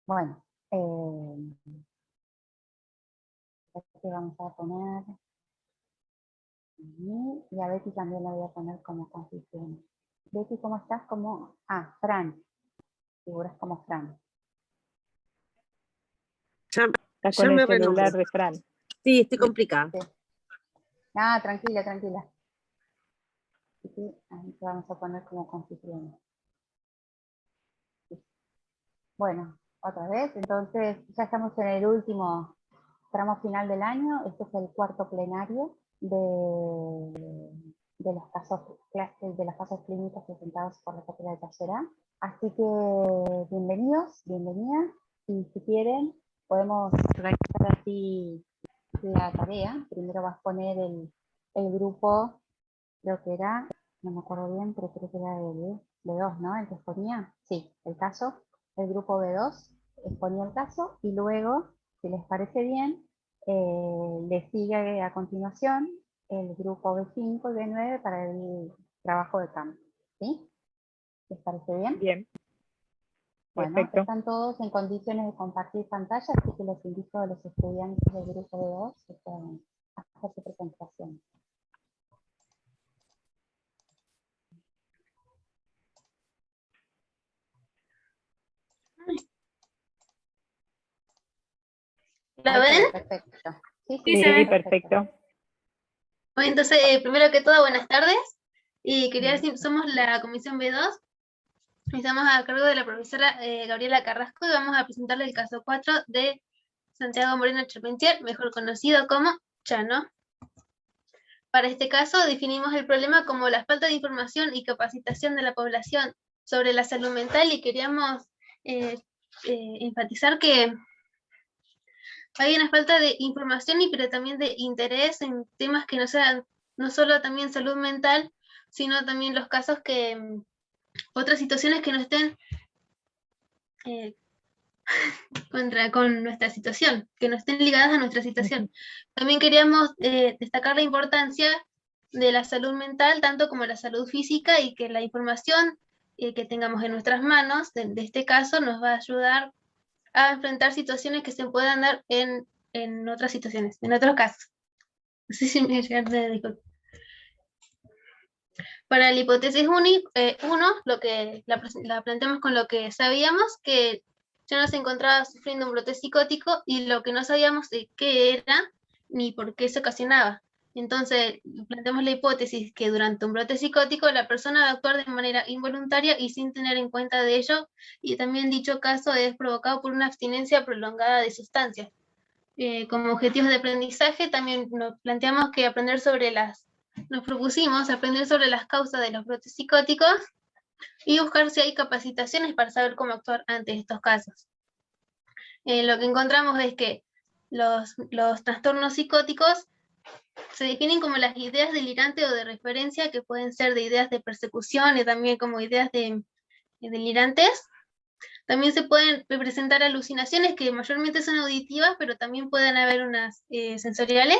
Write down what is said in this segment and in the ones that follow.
Bueno, aquí vamos a poner, y a Betty también la voy a poner como constituyente. Betty, ¿cómo estás? Como, Fran, figuras como Fran. Ya, Está ya con el me celular renombré. de Fran. Sí, estoy complicada. Sí. Tranquila, tranquila. Sí, ahí te vamos a poner como constituyente. Bueno, otra vez, entonces ya estamos en el último tramo final del año. Este es el cuarto plenario de los casos de las fases clínicas presentados por la cátedra de Tercera. Así que bienvenidos, bienvenidas, y si quieren podemos realizar así la tarea. Primero vas a poner el grupo, creo que era, no me acuerdo bien, pero creo que era el B2, ¿no? El que exponía, sí, el caso. El grupo B2 exponía el caso y luego, si les parece bien, le sigue a continuación el grupo B5 y B9 para el trabajo de campo. ¿Sí? ¿Les parece bien? Bien. Bueno, Perfecto. están todos en condiciones de compartir pantalla, así que les invito a los estudiantes del grupo B2 que puedan hacer su presentación. ¿La ven? Perfecto. Sí, Sí, se ve. Perfecto. Bueno, entonces, primero que todo, buenas tardes. Y quería decir, somos la Comisión B2. Estamos a cargo de la profesora Gabriela Carrasco y vamos a presentarle el caso 4 de Santiago Moreno Charpentier, mejor conocido como Chano. Para este caso definimos el problema como la falta de información y capacitación de la población sobre la salud mental y queríamos enfatizar que hay una falta de información pero también de interés en temas que no sean, no solo también salud mental, sino también los casos que, otras situaciones que no estén con nuestra situación, que no estén ligadas a nuestra situación. También queríamos destacar la importancia de la salud mental, tanto como la salud física, y que la información que tengamos en nuestras manos, de este caso, nos va a ayudar a enfrentar situaciones que se puedan dar en otras situaciones, en otros casos. No sé si me llegaron a disculpar. Para la hipótesis 1, lo que la planteamos con lo que sabíamos, que ya no se encontraba sufriendo un brote psicótico y lo que no sabíamos de qué era ni por qué se ocasionaba. Entonces, planteamos la hipótesis que durante un brote psicótico la persona va a actuar de manera involuntaria y sin tener en cuenta de ello, y también dicho caso es provocado por una abstinencia prolongada de sustancias. Como objetivos de aprendizaje, también nos planteamos que nos propusimos aprender sobre las causas de los brotes psicóticos y buscar si hay capacitaciones para saber cómo actuar ante estos casos. Lo que encontramos es que los trastornos psicóticos se definen como las ideas delirantes o de referencia, que pueden ser de ideas de persecución y también como ideas delirantes. También se pueden presentar alucinaciones que mayormente son auditivas, pero también pueden haber unas sensoriales,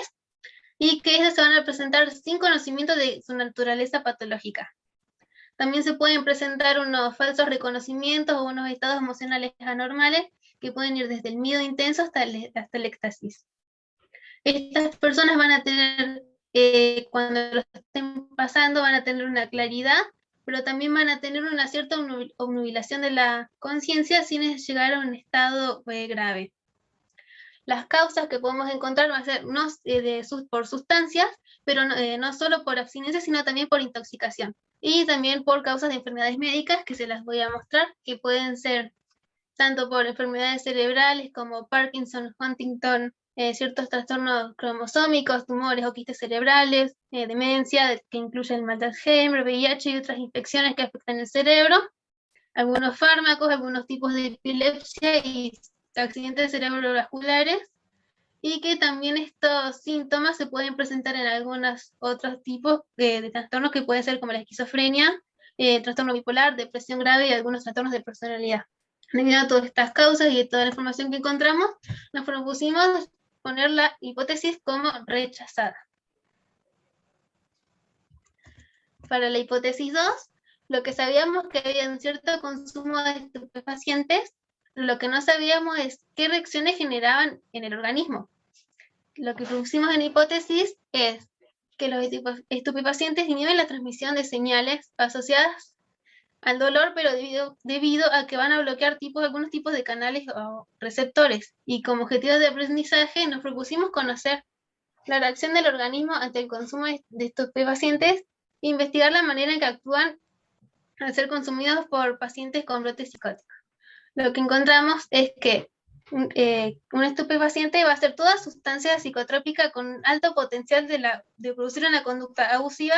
y que esas se van a presentar sin conocimiento de su naturaleza patológica. También se pueden presentar unos falsos reconocimientos o unos estados emocionales anormales que pueden ir desde el miedo intenso hasta el éxtasis. Estas personas van a tener, cuando lo estén pasando, van a tener una claridad, pero también van a tener una cierta obnubilación de la conciencia sin llegar a un estado grave. Las causas que podemos encontrar van a ser por sustancias, pero no solo por abstinencia, sino también por intoxicación. Y también por causas de enfermedades médicas, que se las voy a mostrar, que pueden ser tanto por enfermedades cerebrales como Parkinson, Huntington, ciertos trastornos cromosómicos, tumores o quistes cerebrales, demencia, que incluye el mal de Alzheimer, VIH y otras infecciones que afectan el cerebro, algunos fármacos, algunos tipos de epilepsia y accidentes cerebrovasculares, y que también estos síntomas se pueden presentar en algunos otros tipos de trastornos, que pueden ser como la esquizofrenia, trastorno bipolar, depresión grave y algunos trastornos de personalidad. Debido a todas estas causas y de toda la información que encontramos, nos propusimos poner la hipótesis como rechazada. Para la hipótesis 2, lo que sabíamos que había un cierto consumo de estupefacientes Lo que no sabíamos es qué reacciones generaban en el organismo. Lo que propusimos en hipótesis es que los estupefacientes inhiben la transmisión de señales asociadas al dolor, pero debido a que van a bloquear algunos tipos de canales o receptores. Y como objetivos de aprendizaje nos propusimos conocer la reacción del organismo ante el consumo de estupefacientes e investigar la manera en que actúan al ser consumidos por pacientes con brotes psicóticos. Lo que encontramos es que un estupefaciente va a ser toda sustancia psicotrópica con alto potencial de producir una conducta abusiva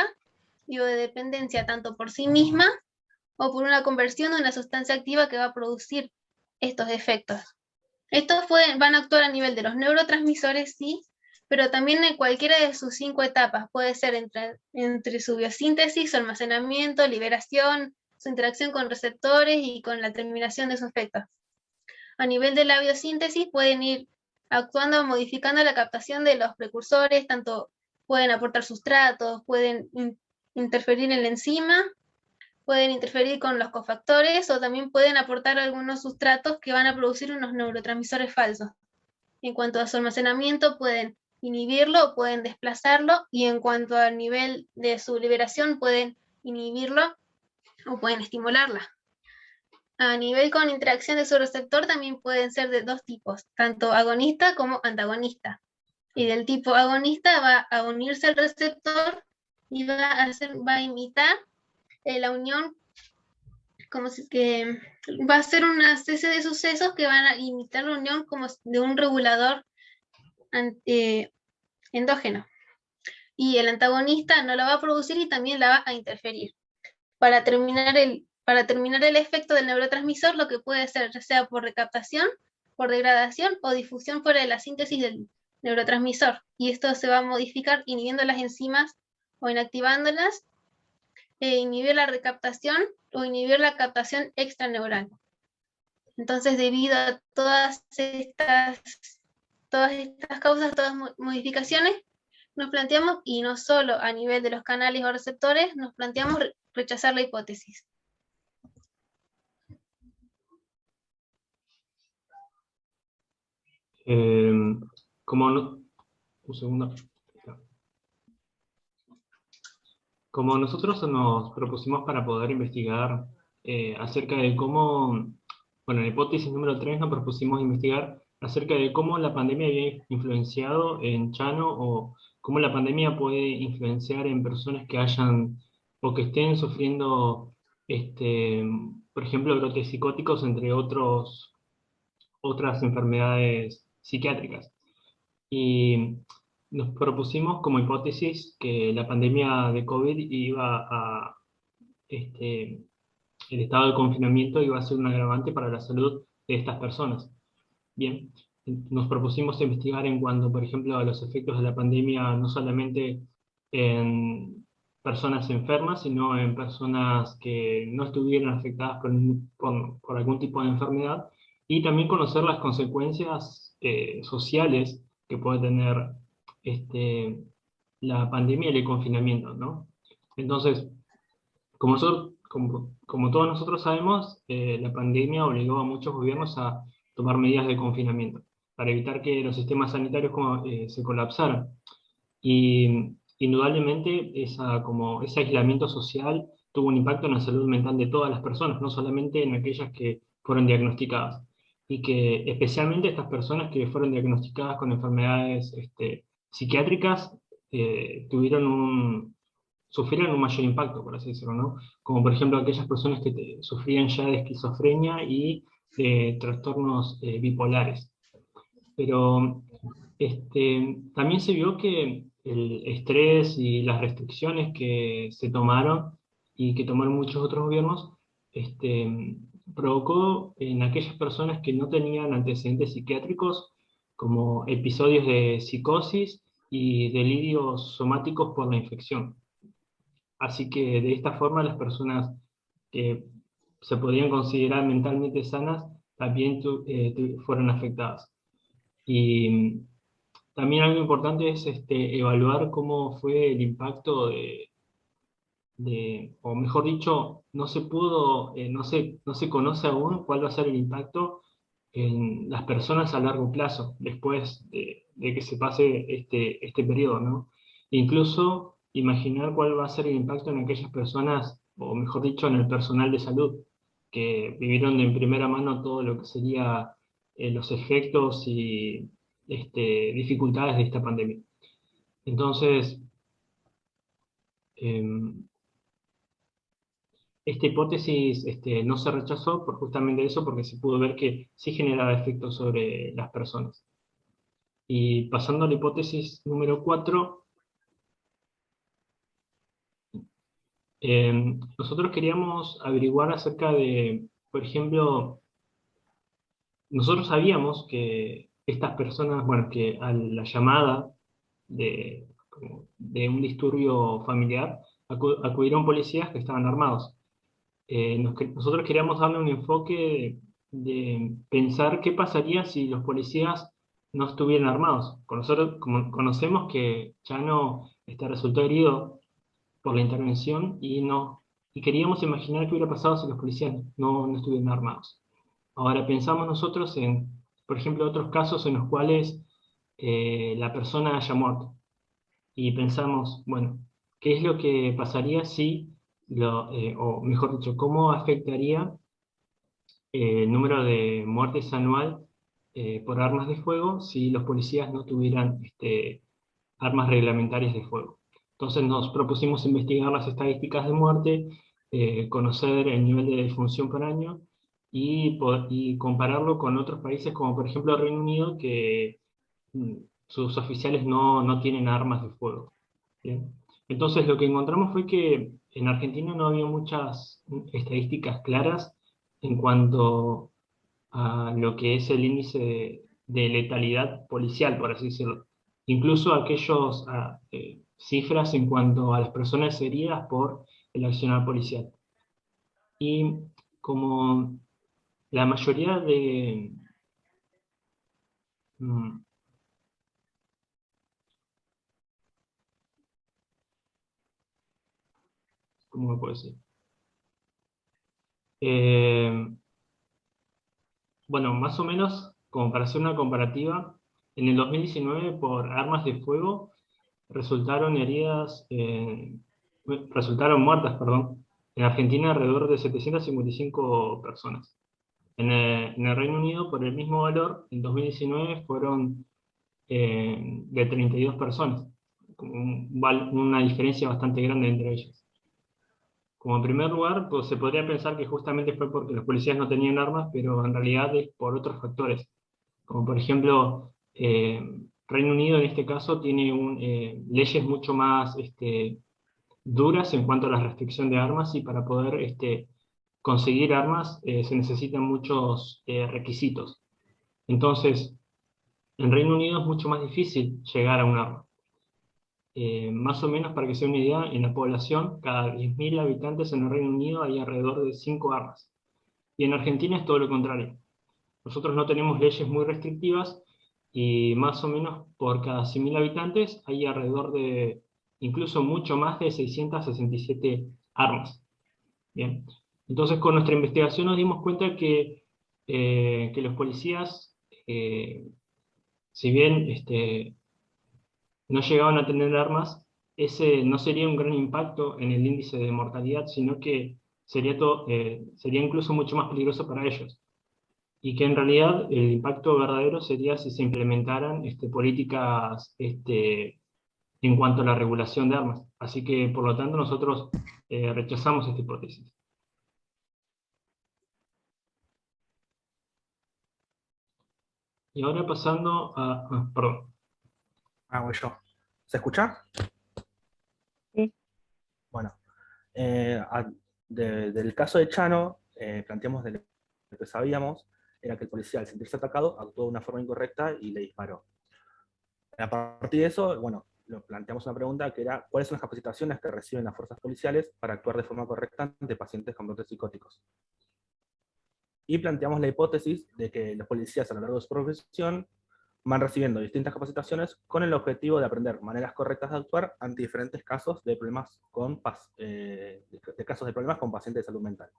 y o de dependencia tanto por sí misma o por una conversión de una sustancia activa que va a producir estos efectos. Estos van a actuar a nivel de los neurotransmisores, sí, pero también en cualquiera de sus 5 etapas. Puede ser entre su biosíntesis, su almacenamiento, liberación, su interacción con receptores y con la terminación de sus efectos. A nivel de la biosíntesis pueden ir actuando o modificando la captación de los precursores, tanto pueden aportar sustratos, pueden interferir en la enzima, pueden interferir con los cofactores o también pueden aportar algunos sustratos que van a producir unos neurotransmisores falsos. En cuanto a su almacenamiento, pueden inhibirlo o pueden desplazarlo, y en cuanto al nivel de su liberación, pueden inhibirlo o pueden estimularla. A nivel con interacción de su receptor también pueden ser de dos tipos, tanto agonista como antagonista. Y del tipo agonista va a unirse al receptor y va a imitar la unión, como si que va a ser una serie de sucesos que van a imitar la unión como de un regulador endógeno. Y el antagonista no la va a producir y también la va a interferir. Para terminar el efecto del neurotransmisor, lo que puede ser ya sea por recaptación, por degradación o difusión fuera de la síntesis del neurotransmisor. Y esto se va a modificar inhibiendo las enzimas o inactivándolas, inhibir la recaptación o inhibir la captación extraneural. Entonces, debido a todas estas causas, todas modificaciones, nos planteamos, y no solo a nivel de los canales o receptores, nos planteamos rechazar la hipótesis. Como no- un segundo. Como nosotros nos propusimos para poder investigar acerca de cómo, bueno, en la hipótesis número 3 nos propusimos investigar acerca de cómo la pandemia había influenciado en Chano, o cómo la pandemia puede influenciar en personas que hayan o que estén sufriendo, por ejemplo, brotes psicóticos, entre otras enfermedades psiquiátricas. Y nos propusimos como hipótesis que la pandemia de COVID el estado de confinamiento iba a ser un agravante para la salud de estas personas. Bien, nos propusimos investigar en cuanto, por ejemplo, a los efectos de la pandemia, no solamente en personas enfermas, sino en personas que no estuvieran afectadas por algún tipo de enfermedad, y también conocer las consecuencias sociales que puede tener la pandemia y el confinamiento, ¿no? Entonces, como todos nosotros sabemos, la pandemia obligó a muchos gobiernos a tomar medidas de confinamiento para evitar que los sistemas sanitarios se colapsaran. Y indudablemente ese aislamiento social tuvo un impacto en la salud mental de todas las personas, no solamente en aquellas que fueron diagnosticadas. Y que especialmente estas personas que fueron diagnosticadas con enfermedades psiquiátricas sufrieron un mayor impacto, por así decirlo, ¿no? Como por ejemplo aquellas personas que sufrían ya de esquizofrenia y de trastornos bipolares. Pero también se vio que el estrés y las restricciones que se tomaron y que tomaron muchos otros gobiernos, provocó en aquellas personas que no tenían antecedentes psiquiátricos, como episodios de psicosis y delirios somáticos por la infección. Así que de esta forma las personas que se podían considerar mentalmente sanas también fueron afectadas. Y también algo importante es evaluar cómo fue el impacto o mejor dicho, no se conoce aún cuál va a ser el impacto en las personas a largo plazo, después de que se pase este periodo, ¿no? Incluso imaginar cuál va a ser el impacto en aquellas personas, o mejor dicho, en el personal de salud, que vivieron de primera mano todo lo que sería los efectos y dificultades de esta pandemia. Entonces, em, esta hipótesis no se rechazó por justamente eso, porque se pudo ver que sí generaba efectos sobre las personas. Y pasando a la hipótesis número 4, nosotros queríamos averiguar acerca de, por ejemplo, nosotros sabíamos que estas personas, bueno, que a la llamada de un disturbio familiar acudieron policías que estaban armados. Nosotros queríamos darle un enfoque de pensar qué pasaría si los policías no estuvieran armados. Nosotros conocemos que Chano resultó herido por la intervención y queríamos imaginar qué hubiera pasado si los policías no estuvieran armados. Ahora pensamos nosotros en, por ejemplo, otros casos en los cuales la persona haya muerto y pensamos, bueno, ¿qué es lo que pasaría si, o mejor dicho, cómo afectaría el número de muertes anual por armas de fuego si los policías no tuvieran armas reglamentarias de fuego? Entonces nos propusimos investigar las estadísticas de muerte, conocer el nivel de defunción por año y compararlo con otros países como por ejemplo el Reino Unido, que mm, sus oficiales no tienen armas de fuego. ¿Bien? Entonces lo que encontramos fue que en Argentina no había muchas estadísticas claras en cuanto a lo que es el índice de letalidad policial, por así decirlo. Incluso aquellos cifras en cuanto a las personas heridas por el accionar policial. Y como la mayoría de... mm, ¿Cómo me puedo decir? Eh, Bueno, más o menos, como para hacer una comparativa, en el 2019 por armas de fuego resultaron resultaron muertas, perdón, en Argentina alrededor de 755 personas. En el Reino Unido, por el mismo valor, en 2019 fueron de 32 personas, una diferencia bastante grande entre ellas. Como en primer lugar, pues se podría pensar que justamente fue porque los policías no tenían armas, pero en realidad es por otros factores, como por ejemplo, Reino Unido en este caso tiene leyes mucho más duras en cuanto a la restricción de armas, y para poder conseguir armas se necesitan muchos requisitos. Entonces, en Reino Unido es mucho más difícil llegar a un arma. Más o menos, para que se dé una idea, en la población, cada 10.000 habitantes en el Reino Unido hay alrededor de 5 armas. Y en Argentina es todo lo contrario. Nosotros no tenemos leyes muy restrictivas y más o menos por cada 100.000 habitantes hay alrededor de, incluso mucho más de 667 armas. Bien. Entonces, con nuestra investigación nos dimos cuenta que los policías, si bien no llegaban a tener armas, ese no sería un gran impacto en el índice de mortalidad, sino que sería incluso mucho más peligroso para ellos. Y que en realidad el impacto verdadero sería si se implementaran políticas en cuanto a la regulación de armas. Así que, por lo tanto, nosotros rechazamos esta hipótesis. Y ahora pasando perdón. Voy yo. ¿Se escucha? Sí. Bueno, del caso de Chano, planteamos de lo que sabíamos, era que el policía, al sentirse atacado, actuó de una forma incorrecta y le disparó. A partir de eso, bueno, lo planteamos una pregunta que era: ¿cuáles son las capacitaciones que reciben las fuerzas policiales para actuar de forma correcta ante pacientes con brotes psicóticos? Y planteamos la hipótesis de que los policías a lo largo de su profesión van recibiendo distintas capacitaciones con el objetivo de aprender maneras correctas de actuar ante diferentes casos de problemas con, casos de problemas con pacientes de salud mental.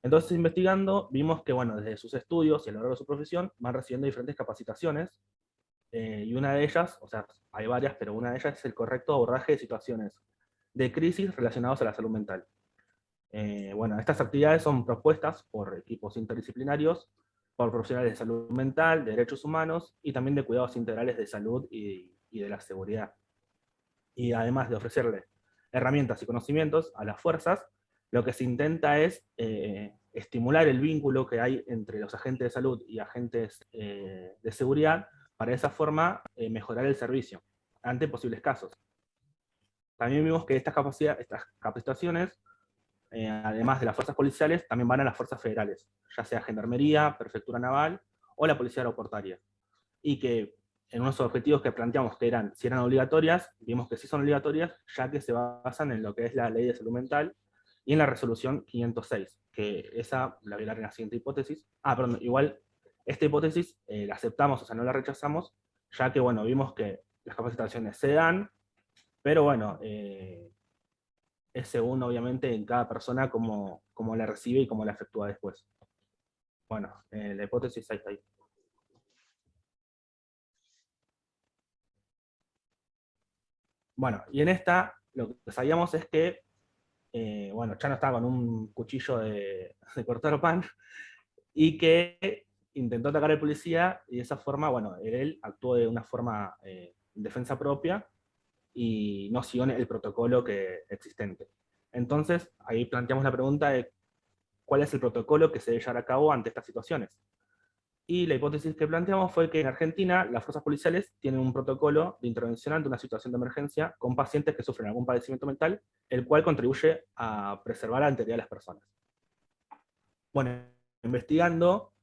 Entonces, investigando, vimos que, bueno, desde sus estudios y a lo largo de su profesión, van recibiendo diferentes capacitaciones, y una de ellas, o sea, hay varias, pero una de ellas es el correcto abordaje de situaciones de crisis relacionadas a la salud mental. Bueno, estas actividades son propuestas por equipos interdisciplinarios, por profesionales de salud mental, de derechos humanos y también de cuidados integrales de salud y de la seguridad. Y además de ofrecerle herramientas y conocimientos a las fuerzas, lo que se intenta es estimular el vínculo que hay entre los agentes de salud y agentes de seguridad, para de esa forma mejorar el servicio ante posibles casos. También vimos que estas capacitaciones, además de las fuerzas policiales, también van a las fuerzas federales, ya sea Gendarmería, Prefectura Naval o la Policía Aeroportuaria. Y que en unos objetivos que planteamos que eran, si eran obligatorias, vimos que sí son obligatorias, ya que se basan en lo que es la Ley de Salud Mental y en la Resolución 506, que esa la voy a dar en la siguiente hipótesis. Perdón, igual esta hipótesis la aceptamos, o sea, no la rechazamos, ya que, bueno, vimos que las capacitaciones se dan, pero bueno, es según, obviamente, en cada persona cómo la recibe y cómo la efectúa después. Bueno, la hipótesis ahí está ahí. Bueno, y en esta lo que sabíamos es que, bueno, Chano estaba con un cuchillo de cortar pan, y que intentó atacar al policía, y de esa forma, bueno, él actuó de una forma en defensa propia, y no siguió el protocolo existente. Entonces, ahí planteamos la pregunta de cuál es el protocolo que se debe llevar a cabo ante estas situaciones. Y la hipótesis que planteamos fue que en Argentina las fuerzas policiales tienen un protocolo de intervención ante una situación de emergencia con pacientes que sufren algún padecimiento mental, el cual contribuye a preservar la integridad de las personas. Bueno, investigando,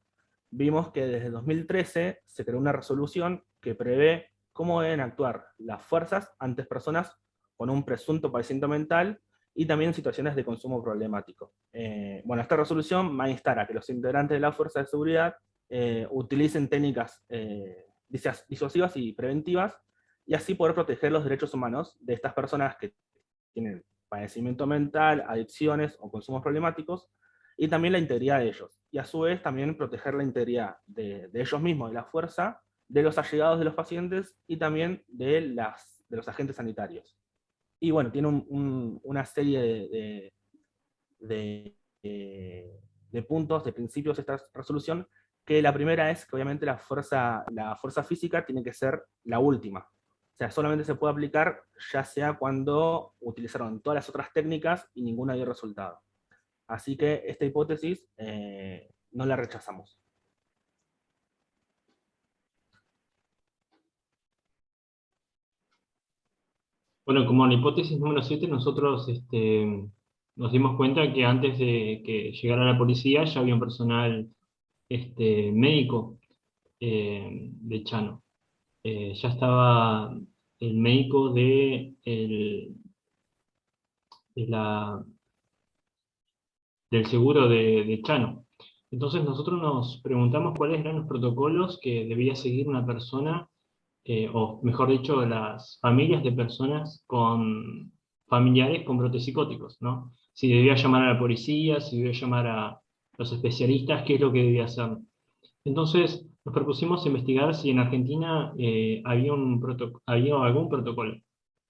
vimos que desde 2013 se creó una resolución que prevé cómo deben actuar las fuerzas ante personas con un presunto padecimiento mental y también en situaciones de consumo problemático. Bueno, esta resolución va a instar a que los integrantes de la fuerza de seguridad utilicen técnicas disuasivas y preventivas, y así poder proteger los derechos humanos de estas personas que tienen padecimiento mental, adicciones o consumos problemáticos, y también la integridad de ellos. Y a su vez también proteger la integridad de ellos mismos, de la fuerza, de los allegados de los pacientes y también de los agentes sanitarios. Y bueno, tiene una serie de puntos, de principios esta resolución, que la primera es que obviamente la fuerza física tiene que ser la última. O sea, solamente se puede aplicar ya sea cuando utilizaron todas las otras técnicas y ninguna dio resultado. Así que esta hipótesis no la rechazamos. Bueno, como la hipótesis número 7, nosotros nos dimos cuenta que antes de que llegara la policía ya había un personal médico de Chano. Ya estaba el médico de la, del seguro de Chano. Entonces nosotros nos preguntamos cuáles eran los protocolos que debía seguir una persona, o mejor dicho, las familias de personas con familiares con brotes psicóticos, ¿no? Si debía llamar a la policía, si debía llamar a los especialistas, qué es lo que debía hacer. Entonces nos propusimos investigar si en Argentina había algún protocolo.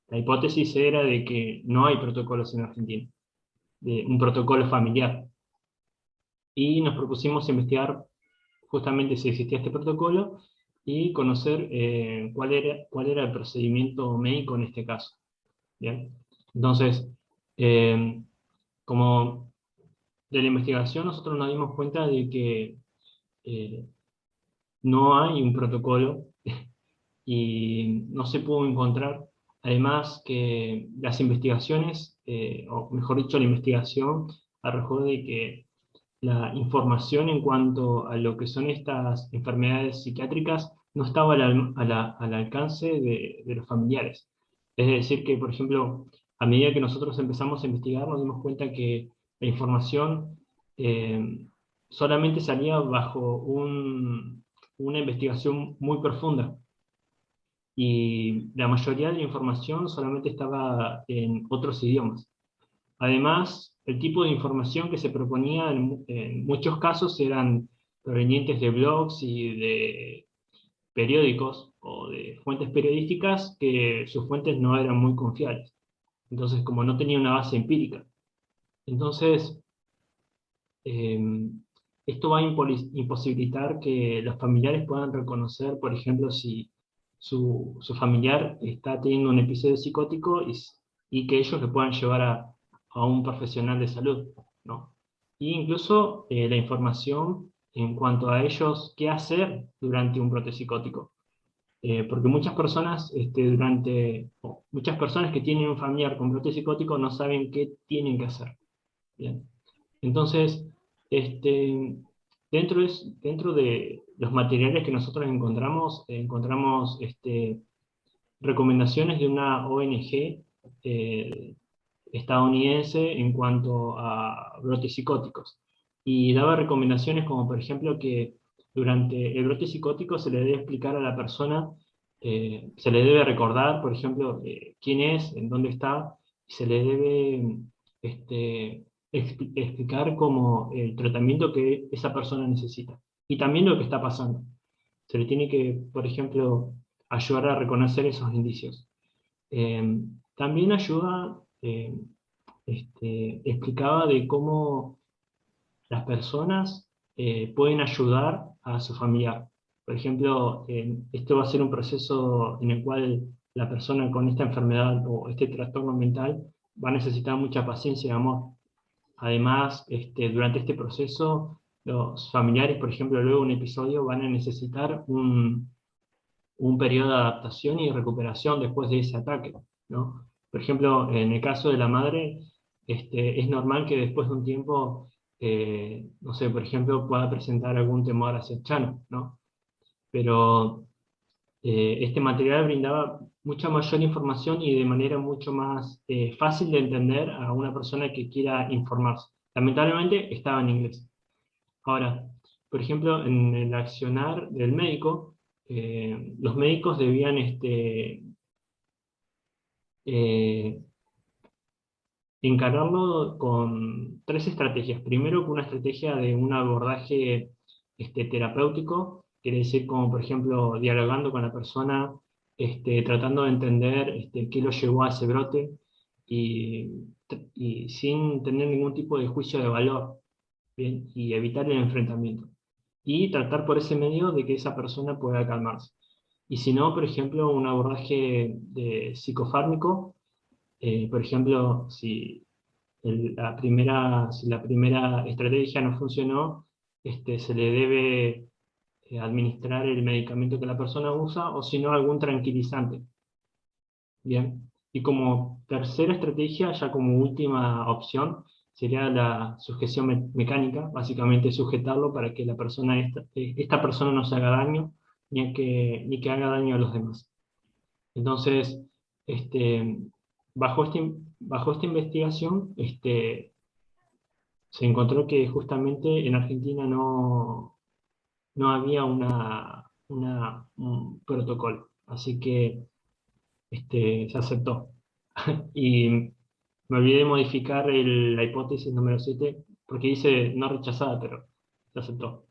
La hipótesis era de que no hay protocolos en Argentina, de un protocolo familiar. Y nos propusimos investigar justamente si existía este protocolo y conocer cuál era el procedimiento médico en este caso. ¿Bien? Entonces, como de la investigación nosotros nos dimos cuenta de que no hay un protocolo y no se pudo encontrar. Además que las investigaciones, o mejor dicho, la investigación arrojó de que la información en cuanto a lo que son estas enfermedades psiquiátricas no estaba al alcance de los familiares. Es decir, que, por ejemplo, a medida que nosotros empezamos a investigar, nos dimos cuenta que la información solamente salía bajo una investigación muy profunda. Y la mayoría de la información solamente estaba en otros idiomas. Además, el tipo de información que se proponía en muchos casos eran provenientes de blogs y de periódicos o de fuentes periodísticas que sus fuentes no eran muy confiables. Entonces, como no tenía una base empírica. Entonces, esto va a imposibilitar que los familiares puedan reconocer, por ejemplo, si su familiar está teniendo un episodio psicótico y que ellos le puedan llevar a un profesional de salud, ¿no? E incluso la información en cuanto a ellos qué hacer durante un brote psicótico. Porque muchas personas, muchas personas que tienen un familiar con brote psicótico no saben qué tienen que hacer. Bien. Entonces, dentro de los materiales que nosotros encontramos recomendaciones de una ONG estadounidense en cuanto a brotes psicóticos. Y daba recomendaciones como, por ejemplo, que durante el brote psicótico se le debe explicar a la persona, se le debe recordar, por ejemplo, quién es, en dónde está, y se le debe explicar como el tratamiento que esa persona necesita. Y también lo que está pasando. Se le tiene que, por ejemplo, ayudar a reconocer esos indicios. También ayuda, explicaba de cómo las personas pueden ayudar a su familiar. Por ejemplo, esto va a ser un proceso en el cual la persona con esta enfermedad o este trastorno mental va a necesitar mucha paciencia y amor. Además, durante este proceso, los familiares, por ejemplo, luego de un episodio, van a necesitar un periodo de adaptación y recuperación después de ese ataque, ¿no? Por ejemplo, en el caso de la madre, es normal que después de un tiempo, no sé, por ejemplo, pueda presentar algún temor hacia el Chano, ¿no? Pero este material brindaba mucha mayor información y de manera mucho más fácil de entender a una persona que quiera informarse. Lamentablemente estaba en inglés. Ahora, por ejemplo, en el accionar del médico, los médicos debían eh, encararlo con tres estrategias. Primero, con una estrategia de un abordaje terapéutico, quiere decir como, por ejemplo, dialogando con la persona, tratando de entender qué lo llevó a ese brote y, y sin tener ningún tipo de juicio de valor, ¿bien? Y evitar el enfrentamiento. Y tratar por ese medio de que esa persona pueda calmarse. Y si no, por ejemplo, un abordaje de psicofármaco, por ejemplo, si la primera estrategia no funcionó, se le debe administrar el medicamento que la persona usa o si no algún tranquilizante. Bien. Y como tercera estrategia, ya como última opción, sería la sujeción mecánica, básicamente sujetarlo para que esta persona no se haga daño ni que haga daño a los demás. Entonces, este, bajo esta investigación, se encontró que justamente en Argentina no había un protocolo, así que se aceptó. Y me olvidé de modificar la hipótesis número 7, porque dice no rechazada, pero se aceptó.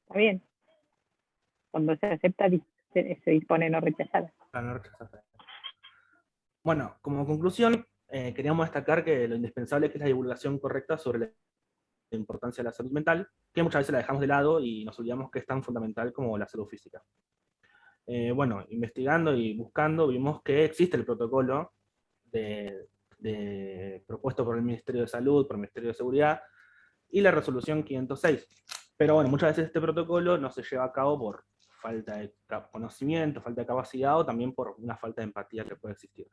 Está bien. Cuando se acepta, se dispone no rechazar. Para no rechazar. Bueno, como conclusión, queríamos destacar que lo indispensable es la divulgación correcta sobre la importancia de la salud mental, que muchas veces la dejamos de lado y nos olvidamos que es tan fundamental como la salud física. Bueno, investigando y buscando, vimos que existe el protocolo propuesto por el Ministerio de Salud, por el Ministerio de Seguridad, y la resolución 506. Pero bueno, muchas veces este protocolo no se lleva a cabo por falta de conocimiento, falta de capacidad, o también por una falta de empatía que puede existir.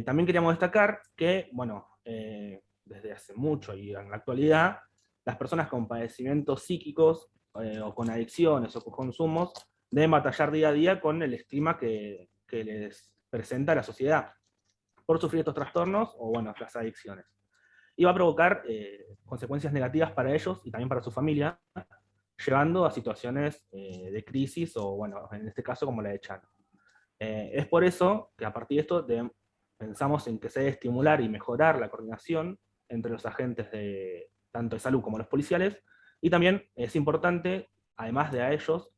También queríamos destacar que, bueno, desde hace mucho y en la actualidad, las personas con padecimientos psíquicos o con adicciones o con consumos deben batallar día a día con el estigma que les presenta la sociedad por sufrir estos trastornos o, bueno, las adicciones. Y va a provocar consecuencias negativas para ellos y también para su familia, llevando a situaciones de crisis o, bueno, en este caso como la de Chano. Es por eso que a partir de esto pensamos en que se debe estimular y mejorar la coordinación entre los agentes de tanto de salud como los policiales, y también es importante, además de a ellos,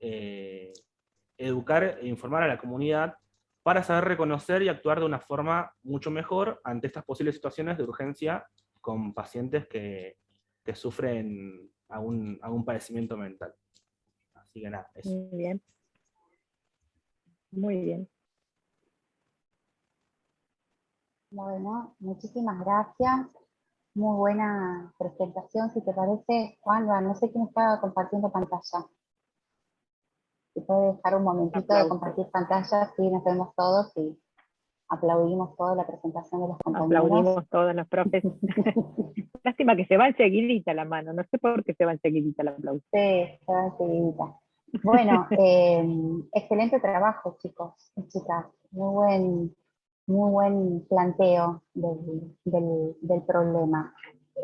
educar e informar a la comunidad para saber reconocer y actuar de una forma mucho mejor ante estas posibles situaciones de urgencia con pacientes que sufren algún padecimiento mental. Así que nada, eso. Muy bien. Muy bien. Bueno, muchísimas gracias. Muy buena presentación, si te parece, Juan, no sé quién estaba compartiendo pantalla. Si puede dejar un momentito de Aplausos. compartir pantalla, sí, nos vemos todos y aplaudimos toda la presentación de los compañeros. Aplaudimos todos los profes. Lástima que se va enseguidita la mano, no sé por qué se va enseguidita el aplauso. Sí, está enseguidita. Bueno, excelente trabajo, chicos y chicas. Muy buen planteo del problema.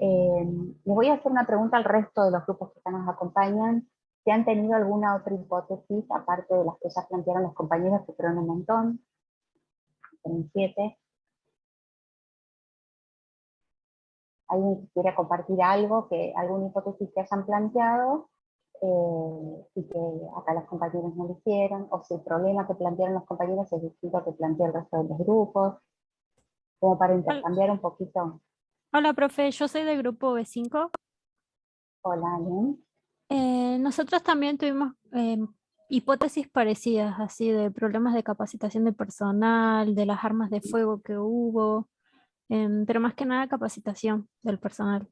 Les voy a hacer una pregunta al resto de los grupos que nos acompañan. Si han tenido alguna otra hipótesis, aparte de las que ya plantearon los compañeros, que fueron un montón, fueron 7. ¿Alguien que quiera compartir algo, alguna hipótesis que hayan planteado y que acá los compañeros no lo hicieron? O si el problema que plantearon los compañeros es distinto al que plantea el resto de los grupos, como para intercambiar un poquito. Hola, profe, yo soy del grupo B5. Hola, Alén. Nosotros también tuvimos hipótesis parecidas, así de problemas de capacitación de personal, de las armas de fuego que hubo, pero más que nada capacitación del personal.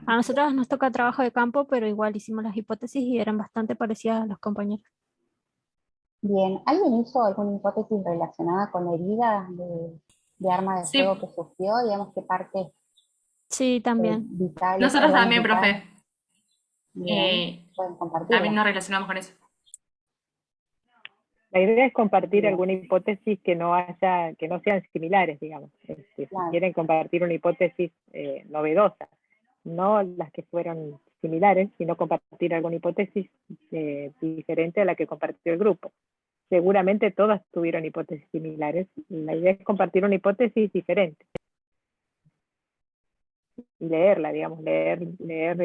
A nosotros nos toca trabajo de campo, pero igual hicimos las hipótesis y eran bastante parecidas a los compañeros. Bien, ¿alguien hizo alguna hipótesis relacionada con la herida de arma de Sí, fuego que sufrió? Digamos, ¿qué parte Sí, también. vitales, nosotros órganos también, vitales? profe. Bien, pueden También compartirlo. nos relacionamos con eso. La idea es compartir Bien. alguna hipótesis que no sean similares, digamos. Si Claro. quieren compartir una hipótesis novedosa, no las que fueron similares, sino compartir alguna hipótesis diferente a la que compartió el grupo. Seguramente todas tuvieron hipótesis similares. La idea es compartir una hipótesis diferente. Y leerla, digamos, leer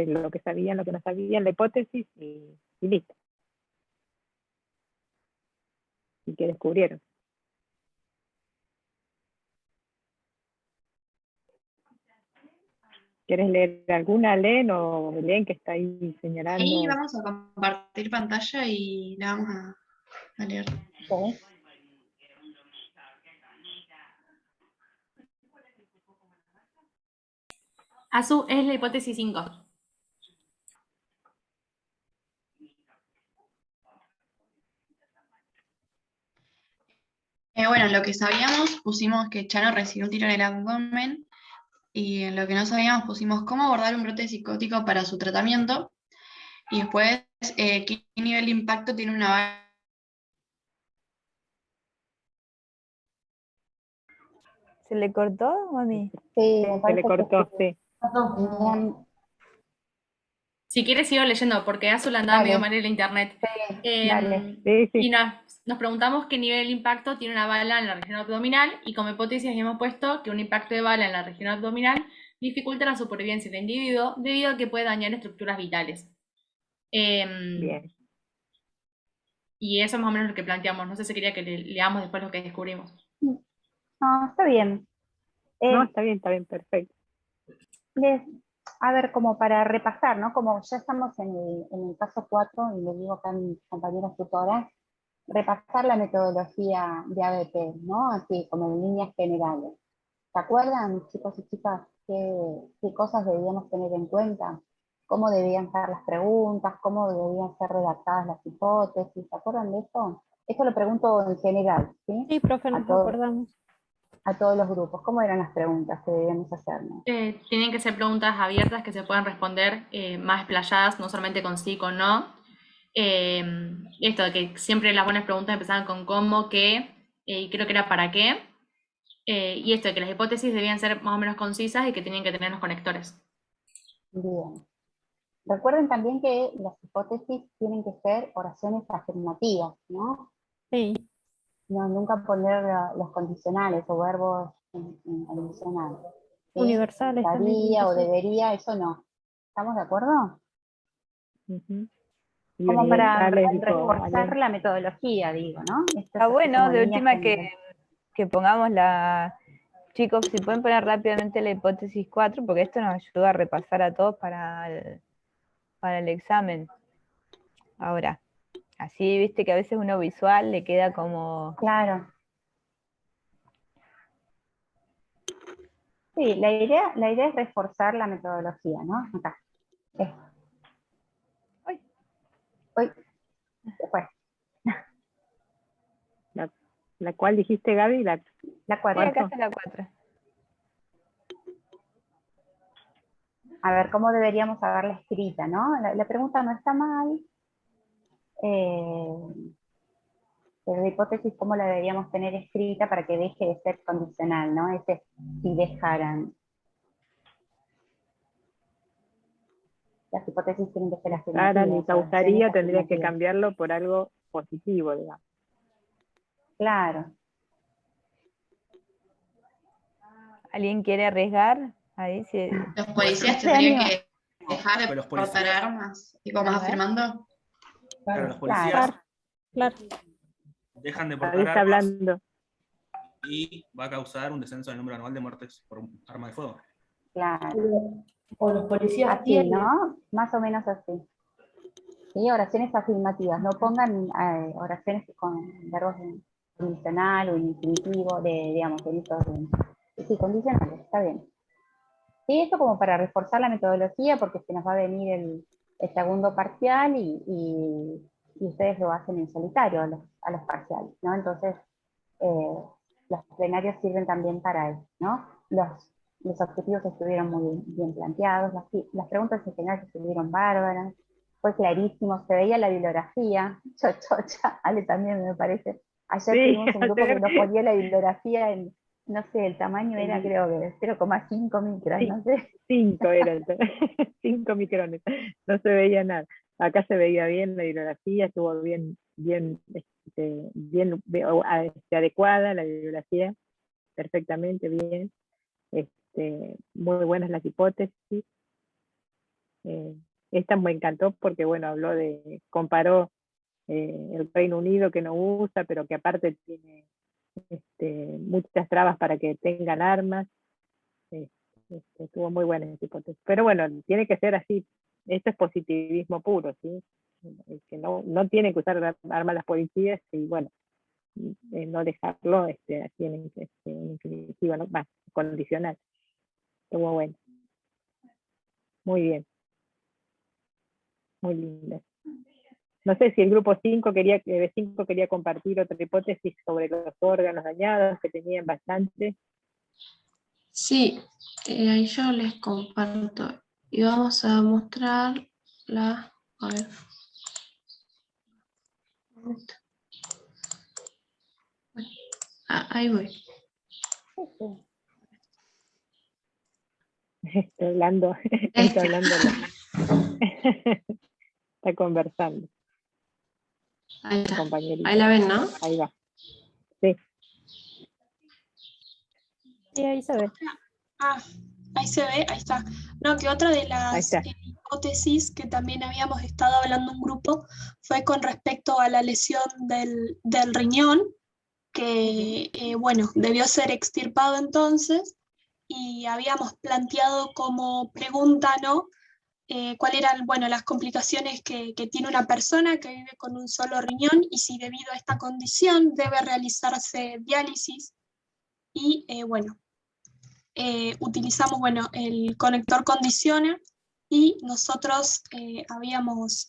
lo que sabían, lo que no sabían, la hipótesis y listo. Y que descubrieron. ¿Quieres leer alguna, Len, o Belén, que está ahí señalando? Ahí vamos a compartir pantalla y la vamos a leer. Sí. Azu es la hipótesis 5. Bueno, lo que sabíamos, pusimos que Chano recibió un tiro en el abdomen, y en lo que no sabíamos pusimos cómo abordar un brote psicótico para su tratamiento, y después qué nivel de impacto tiene una... ¿Se le cortó, mami? Sí, me Se parece le que cortó, sí. tenían- Si quieres sigo leyendo, porque Azu la andaba Dale. medio mal en la internet. Dale. Sí, sí. Y nos preguntamos qué nivel de impacto tiene una bala en la región abdominal, y como hipótesis hemos puesto que un impacto de bala en la región abdominal dificulta la supervivencia del individuo debido a que puede dañar estructuras vitales. Bien. Y eso es más o menos lo que planteamos. No sé si quería que leamos después lo que descubrimos. No, está bien. No, está bien, perfecto. A ver, como para repasar, ¿no? Como ya estamos en el caso 4, y le digo acá a mis compañeras tutoras, repasar la metodología de ABP, ¿no? Así como en líneas generales. ¿Se acuerdan, chicos y chicas, qué cosas debíamos tener en cuenta? ¿Cómo debían ser las preguntas? ¿Cómo debían ser redactadas las hipótesis? ¿Se acuerdan de eso? Esto lo pregunto en general, ¿sí? Sí, profe, nos acordamos. A todos los grupos. ¿Cómo eran las preguntas que debíamos hacernos? Tienen que ser preguntas abiertas que se puedan responder más explayadas, no solamente con sí, con no. Esto de que siempre las buenas preguntas empezaban con cómo, qué, y creo que era para qué. Y esto de que las hipótesis debían ser más o menos concisas y que tenían que tener los conectores. Bien. Recuerden también que las hipótesis tienen que ser oraciones afirmativas, ¿no? Sí. No, nunca poner los condicionales o verbos en condicional. ¿Sí? Universales también. Estaría o debería, eso no. ¿Estamos de acuerdo? Ujú. Y Como para universales, dijo reforzar Ale. la metodología, digo, ¿no? Esto es Está así bueno, como de líneas última generales. que pongamos la... Chicos, si pueden poner rápidamente la hipótesis 4, porque esto nos ayuda a repasar a todos para el examen. Ahora, así viste que a veces uno visual le queda como... Claro. Sí, la idea es reforzar la metodología, ¿no? Acá. Uy. Uy, se fue. La cual dijiste, Gaby, la La Sí, cuatro. acá está la 4. A ver, ¿cómo deberíamos haberla escrita, no? La pregunta no está mal. Pero la hipótesis, ¿cómo la deberíamos tener escrita para que deje de ser condicional, ¿no? Ese si dejaran. Las hipótesis tienen que ser Sara ni afirmativas. causaría, oraciones tendría que afirmativas. cambiarlo por algo positivo, digamos. Claro. ¿Alguien quiere arriesgar? Ahí sí. Los policías Se tendrían anima. que dejar de Pero los portar policías, armas, y como A ver. afirmando. claro, los Claro. policías Claro. dejan de Gaby portar está armas hablando. y va a causar un descenso del número anual de muertes por arma de fuego. Claro. O los policías Así, tienen. ¿no? Más o menos así. Sí, oraciones afirmativas. No pongan oraciones con verbos en condicional o en infinitivo, digamos, de uso sí, condicionales, está bien. Sí, esto como para reforzar la metodología, porque se nos va a venir el segundo parcial y ustedes lo hacen en solitario a los parciales, ¿no? Entonces, los plenarios sirven también para eso, ¿no? Los objetivos estuvieron muy bien planteados, las preguntas en general estuvieron bárbaras, fue clarísimo, se veía la bibliografía, chochocha, Ale también me parece. Ayer Sí, tuvimos un grupo que ayer. nos ponía la bibliografía en, no sé, el tamaño era creo que 0,5 micras, Sí. no sé. 5 eran, 5 micrones, no se veía nada. Acá se veía bien la bibliografía, estuvo bien adecuada la bibliografía, perfectamente bien. Muy buenas las hipótesis. Esta me encantó porque, bueno, comparó el Reino Unido que no usa, pero que aparte tiene muchas trabas para que tengan armas. Estuvo muy buena esa hipótesis. Pero bueno, tiene que ser así. Esto es positivismo puro, ¿sí? Que no tienen que usar armas las policías y bueno, no dejarlo así en infinitivo, ¿no? Más condicional. Estuvo bueno. Muy bien. Muy linda. No sé si el grupo 5 quería compartir otra hipótesis sobre los órganos dañados, que tenían bastante. Sí, ahí yo les comparto. Y vamos a mostrar la. A ver. Ahí voy. Está hablando, está hablando. Está conversando. Ahí está. Compañerito. Ahí la ven, ¿no? Ahí va. Sí. Sí, ahí se ve. Ah, ahí se ve, ahí está. No, que otra de Ahí las está. hipótesis que también habíamos estado hablando un grupo fue con respecto a la lesión del riñón, que, bueno, debió ser extirpado entonces, y habíamos planteado como pregunta, ¿no? ¿Cuáles eran, bueno, las complicaciones que tiene una persona que vive con un solo riñón y si debido a esta condición debe realizarse diálisis? Y, bueno, utilizamos, bueno, el conector condicioner y nosotros habíamos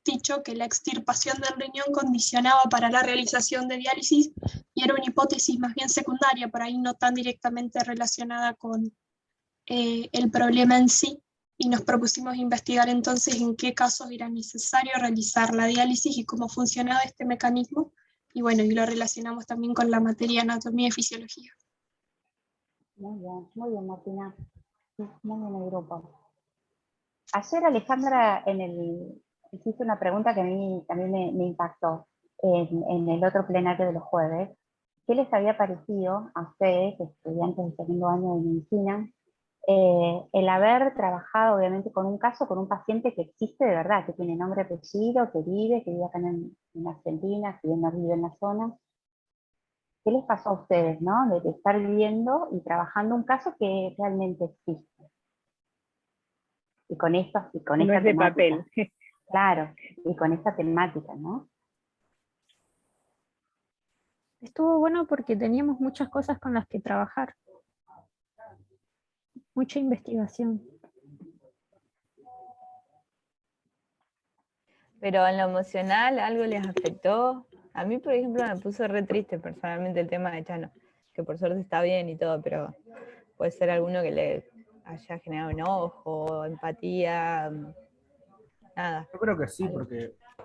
dicho que la extirpación del riñón condicionaba para la realización de diálisis y era una hipótesis más bien secundaria, por ahí no tan directamente relacionada con el problema en sí, y nos propusimos investigar entonces en qué casos era necesario realizar la diálisis y cómo funcionaba este mecanismo, y bueno, y lo relacionamos también con la materia anatomía y fisiología. Muy bien, Martina. Muy bien el grupo. Ayer Alejandra hiciste una pregunta que a mí también me impactó en el otro plenario de los jueves, ¿qué les había parecido a ustedes, estudiantes del segundo año de medicina, el haber trabajado obviamente con un caso, con un paciente que existe de verdad, que tiene nombre, apellido, que vive acá en Argentina, que no vive en la zona? ¿Qué les pasó a ustedes, no? De estar viviendo y trabajando un caso que realmente existe. Y con esta No es de temática. papel. Claro, y con esta temática, ¿no? Estuvo bueno porque teníamos muchas cosas con las que trabajar, mucha investigación. Pero en lo emocional, ¿algo les afectó? A mí, por ejemplo, me puso re triste personalmente el tema de Chano, que por suerte está bien y todo, pero puede ser alguno que le haya generado enojo, empatía, nada. Yo creo que sí, algo.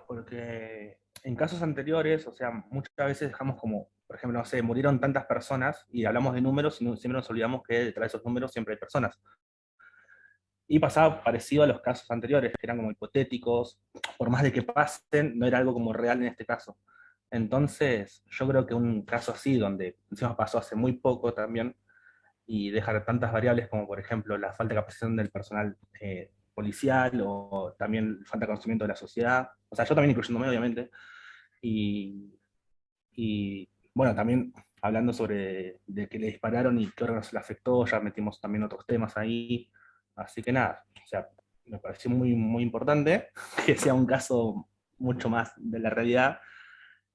porque en casos anteriores, o sea, muchas veces dejamos como, por ejemplo, no sé, murieron tantas personas y hablamos de números y siempre nos olvidamos que detrás de esos números siempre hay personas. Y pasaba parecido a los casos anteriores, que eran como hipotéticos, por más de que pasen, no era algo como real en este caso. Entonces, yo creo que un caso así, donde encima pasó hace muy poco también, y dejar tantas variables como, por ejemplo, la falta de capacitación del personal policial, o también falta de conocimiento de la sociedad, o sea, yo también incluyéndome, obviamente, y bueno, también hablando sobre de que le dispararon y qué órganos le afectó, ya metimos también otros temas ahí. Así que nada, o sea, me pareció muy, muy importante que sea un caso mucho más de la realidad,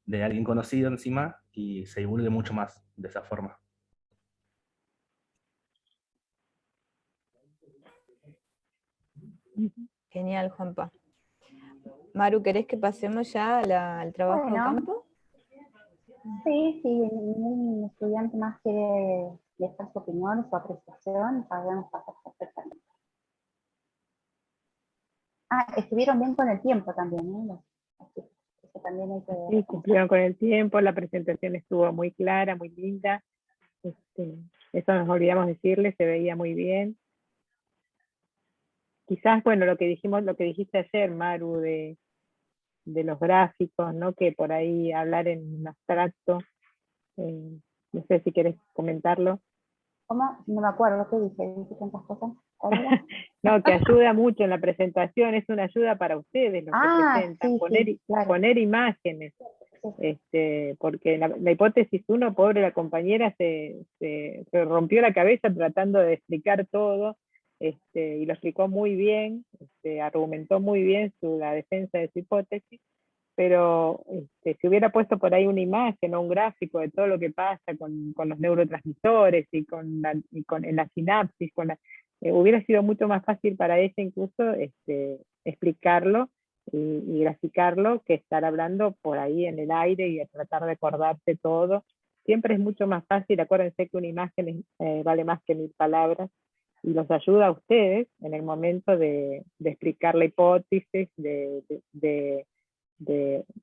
de alguien conocido encima, y se divulgue mucho más de esa forma. Genial, Juanpa. Maru, ¿querés que pasemos ya al trabajo de Bueno, campo? sí, si ningún estudiante más quiere dejar su opinión, su apreciación, podemos pasar perfectamente. Ah, estuvieron bien con el tiempo también, ¿no? Eso también hay que Sí, cumplieron con el tiempo, la presentación estuvo muy clara, muy linda. Eso nos olvidamos decirle, se veía muy bien. Quizás, bueno, lo que dijiste ayer, Maru, de los gráficos, ¿no? Que por ahí hablar en abstracto, no sé si quieres comentarlo. ¿Cómo? No me acuerdo, ¿qué dije tantas cosas? ¿Cuál era? No, que ayuda mucho en la presentación, es una ayuda para ustedes los que presentan, sí, claro. poner imágenes. Porque la hipótesis 1, pobre la compañera, se rompió la cabeza tratando de explicar todo, y lo explicó muy bien, argumentó muy bien la defensa de su hipótesis, pero si hubiera puesto por ahí una imagen o un gráfico de todo lo que pasa con los neurotransmisores y en la sinapsis, hubiera sido mucho más fácil para ella incluso explicarlo y graficarlo, que estar hablando por ahí en el aire y tratar de acordarse todo. Siempre es mucho más fácil, acuérdense que una imagen vale más que 1000 palabras, y los ayuda a ustedes en el momento de explicar la hipótesis, de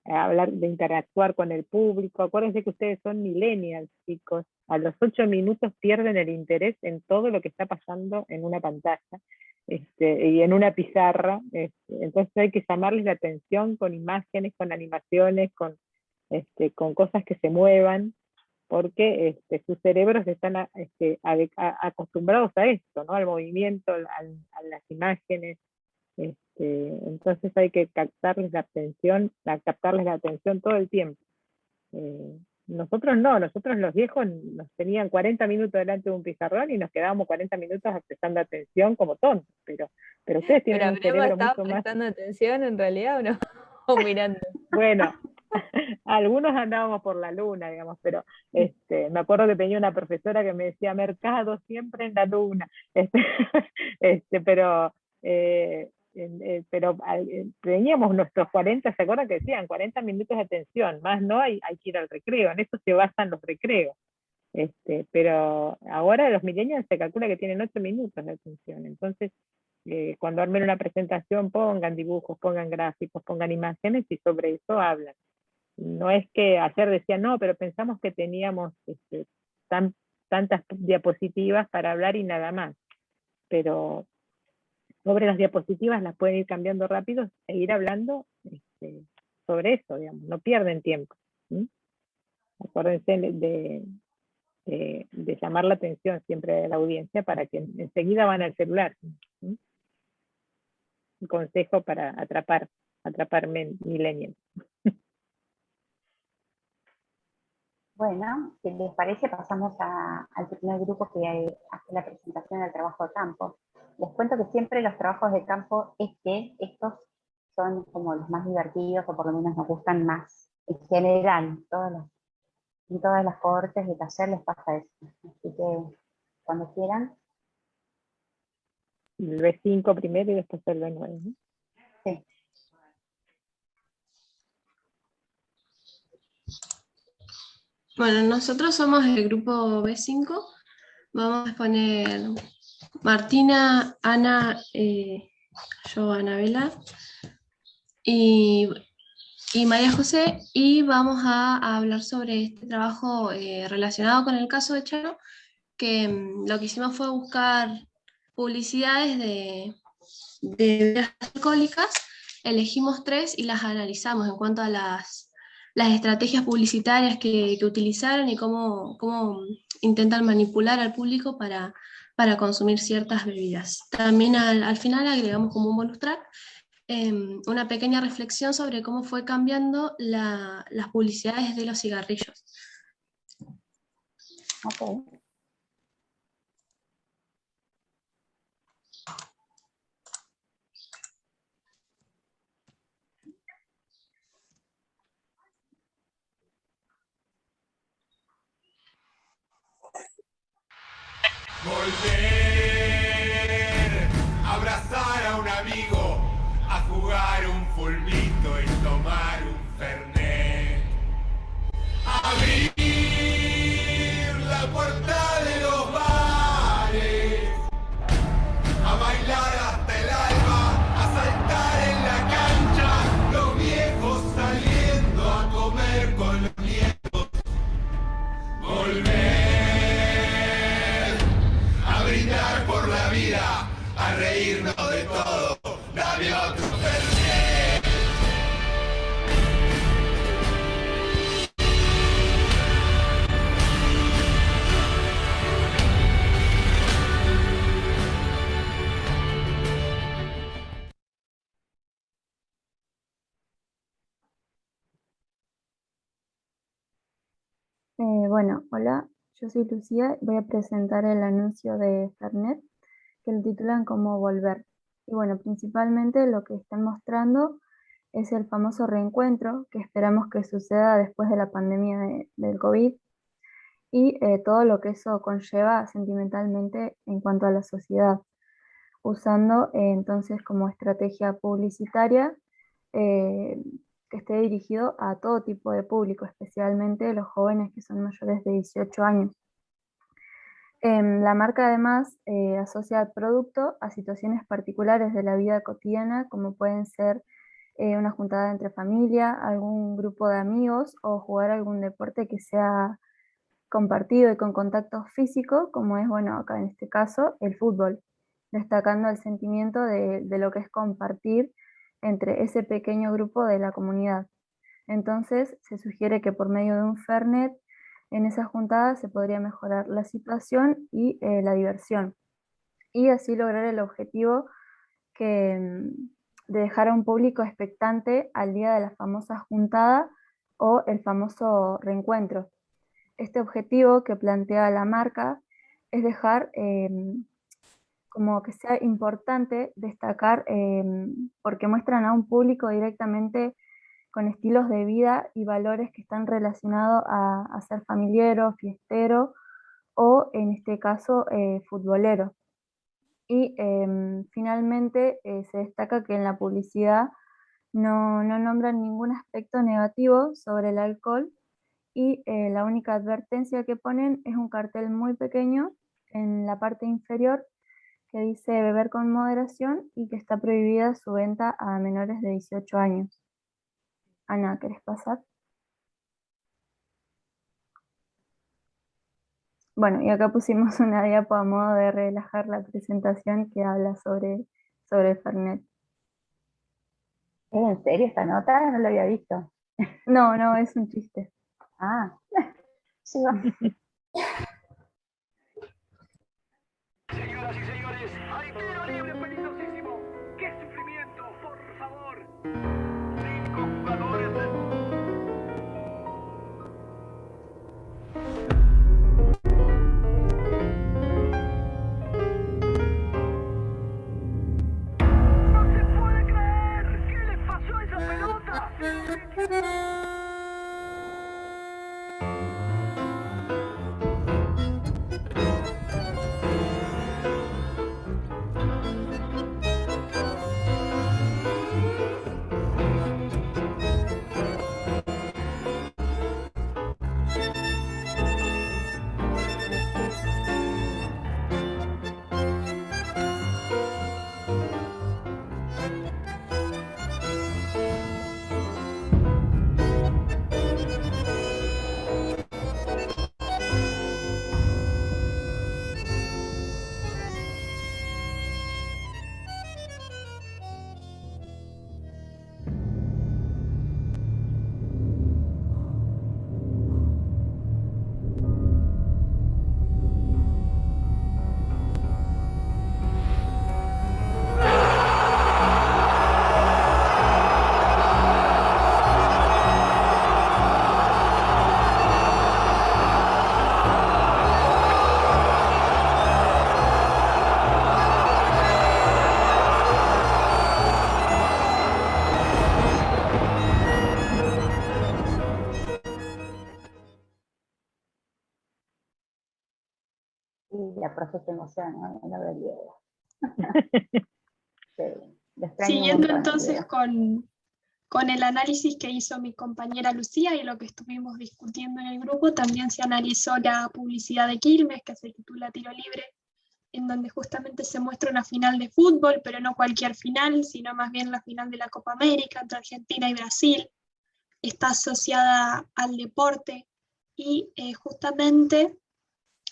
hablar, de interactuar con el público. Acuérdense que ustedes son millennials, chicos. A los 8 minutos pierden el interés en todo lo que está pasando en una pantalla y en una pizarra. Entonces hay que llamarles la atención con imágenes, con animaciones, con cosas que se muevan, porque sus cerebros están acostumbrados a esto, ¿no? Al movimiento, a las imágenes. Entonces hay que captarles la atención todo el tiempo. Nosotros no, nosotros los viejos nos tenían 40 minutos delante de un pizarrón y nos quedábamos 40 minutos prestando atención como tontos, pero ustedes tienen un cerebro ¿estaba mucho más... prestando atención en realidad o no? O mirando. Bueno, algunos andábamos por la luna, digamos, pero me acuerdo que tenía una profesora que me decía, mercado siempre en la luna, pero teníamos nuestros 40, ¿se acuerdan que decían? 40 minutos de atención, más no hay que ir al recreo, en eso se basan los recreos. Pero ahora los millennials se calcula que tienen 8 minutos de atención, entonces cuando armen una presentación pongan dibujos, pongan gráficos, pongan imágenes y sobre eso hablan. No es que ayer decían, no, pero pensamos que teníamos tantas diapositivas para hablar y nada más, pero sobre las diapositivas las pueden ir cambiando rápido e ir hablando sobre eso, digamos, no pierden tiempo. ¿Sí? Acuérdense de llamar la atención siempre de la audiencia para que enseguida van al celular. ¿Sí? Un consejo para atrapar millennials. Bueno, si les parece, pasamos al primer grupo que hace la presentación del trabajo de campo. Les cuento que siempre los trabajos de campo estos son como los más divertidos, o por lo menos nos gustan más. En general, en todas las cohortes de taller les pasa eso. Así que, cuando quieran. El B5 primero y después el B9. ¿No? Sí. Bueno, nosotros somos el grupo B5. Vamos a poner Martina, Ana, yo, Anabela y María José, y vamos a hablar sobre este trabajo relacionado con el caso de Charo, que lo que hicimos fue buscar publicidades de bebidas alcohólicas, elegimos 3 y las analizamos en cuanto a las estrategias publicitarias que utilizaron y cómo intentan manipular al público para consumir ciertas bebidas. También al final agregamos como un bonus track una pequeña reflexión sobre cómo fue cambiando las publicidades de los cigarrillos. Okay. Volver, abrazar a un amigo, a jugar un fulbito y tomar un fernet. Abrir la puerta de los bares, a bailar hasta el alba, a saltar en la cancha, los viejos saliendo a comer con los nietos. Volver. Por la vida, a reírnos de todo, dame otro fernet. Bueno, hola, yo soy Lucía, voy a presentar el anuncio de Fernet, que lo titulan como Volver. Y bueno, principalmente lo que están mostrando es el famoso reencuentro que esperamos que suceda después de la pandemia del COVID y todo lo que eso conlleva sentimentalmente en cuanto a la sociedad, usando entonces como estrategia publicitaria eh, que esté dirigido a todo tipo de público, especialmente los jóvenes que son mayores de 18 años. La marca además asocia el producto a situaciones particulares de la vida cotidiana, como pueden ser una juntada entre familia, algún grupo de amigos o jugar algún deporte que sea compartido y con contacto físico, como es, bueno, acá en este caso, el fútbol, destacando el sentimiento de lo que es compartir entre ese pequeño grupo de la comunidad. Entonces, se sugiere que por medio de un Fernet, en esa juntada se podría mejorar la situación y la diversión, y así lograr el objetivo de dejar a un público expectante al día de la famosa juntada o el famoso reencuentro. Este objetivo que plantea la marca es dejar como que sea importante destacar porque muestran a un público directamente con estilos de vida y valores que están relacionados a ser familiero, fiestero o en este caso futbolero. Y finalmente se destaca que en la publicidad no nombran ningún aspecto negativo sobre el alcohol y la única advertencia que ponen es un cartel muy pequeño en la parte inferior que dice beber con moderación y que está prohibida su venta a menores de 18 años. Ana, ¿querés pasar? Bueno, y acá pusimos una diapo a modo de relajar la presentación que habla sobre el Fernet. ¿Es en serio esta nota? No lo había visto. No, es un chiste. Ah, sí, va. Señoras y señores, hay tiro libre peligrosísimo. ¡Qué sufrimiento, por favor! 5 jugadores del... ¡No se puede creer! ¿Qué le pasó a esa pelota? Y la profe se emociona, ¿no? No lo Diego. Sí, lo extraño un Siguiendo montón, entonces Diego. con el análisis que hizo mi compañera Lucía y lo que estuvimos discutiendo en el grupo, también se analizó la publicidad de Quilmes, que se titula Tiro Libre, en donde justamente se muestra una final de fútbol, pero no cualquier final, sino más bien la final de la Copa América entre Argentina y Brasil. Está asociada al deporte y justamente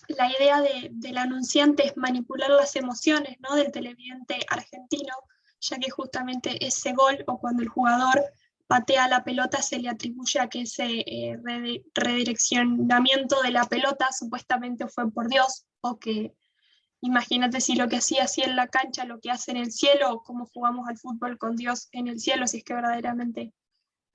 la idea del anunciante es manipular las emociones, ¿no?, del televidente argentino, ya que justamente ese gol o cuando el jugador patea la pelota se le atribuye a que ese redireccionamiento de la pelota supuestamente fue por Dios, o que imagínate si lo que hacía así en la cancha, lo que hace en el cielo, o cómo jugamos al fútbol con Dios en el cielo, si es que verdaderamente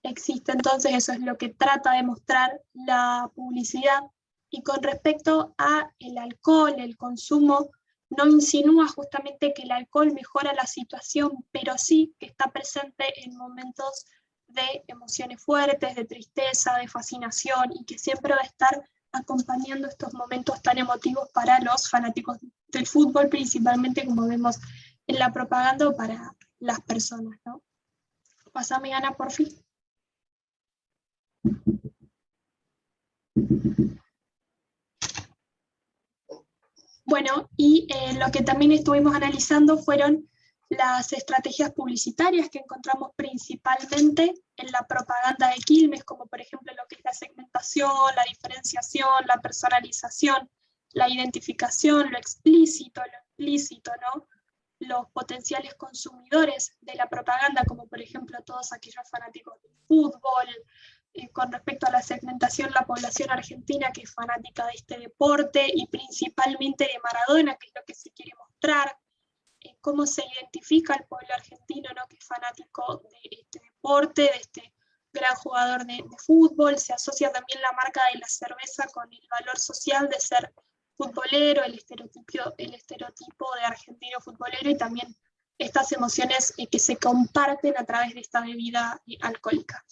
existe. Entonces eso es lo que trata de mostrar la publicidad. Y con respecto a el alcohol, el consumo, no insinúa justamente que el alcohol mejora la situación, pero sí que está presente en momentos de emociones fuertes, de tristeza, de fascinación, y que siempre va a estar acompañando estos momentos tan emotivos para los fanáticos del fútbol, principalmente como vemos en la propaganda o para las personas, ¿no? Pásame, Ana, por fin. Bueno, y lo que también estuvimos analizando fueron las estrategias publicitarias que encontramos principalmente en la propaganda de Quilmes, como por ejemplo lo que es la segmentación, la diferenciación, la personalización, la identificación, lo explícito, lo implícito, ¿no? Los potenciales consumidores de la propaganda, como por ejemplo todos aquellos fanáticos del fútbol. Con respecto a la segmentación, la población argentina que es fanática de este deporte y principalmente de Maradona, que es lo que se quiere mostrar, cómo se identifica el pueblo argentino, ¿no?, que es fanático de este deporte, de este gran jugador de fútbol. Se asocia también la marca de la cerveza con el valor social de ser futbolero, el estereotipo de argentino futbolero, y también estas emociones que se comparten a través de esta bebida alcohólica.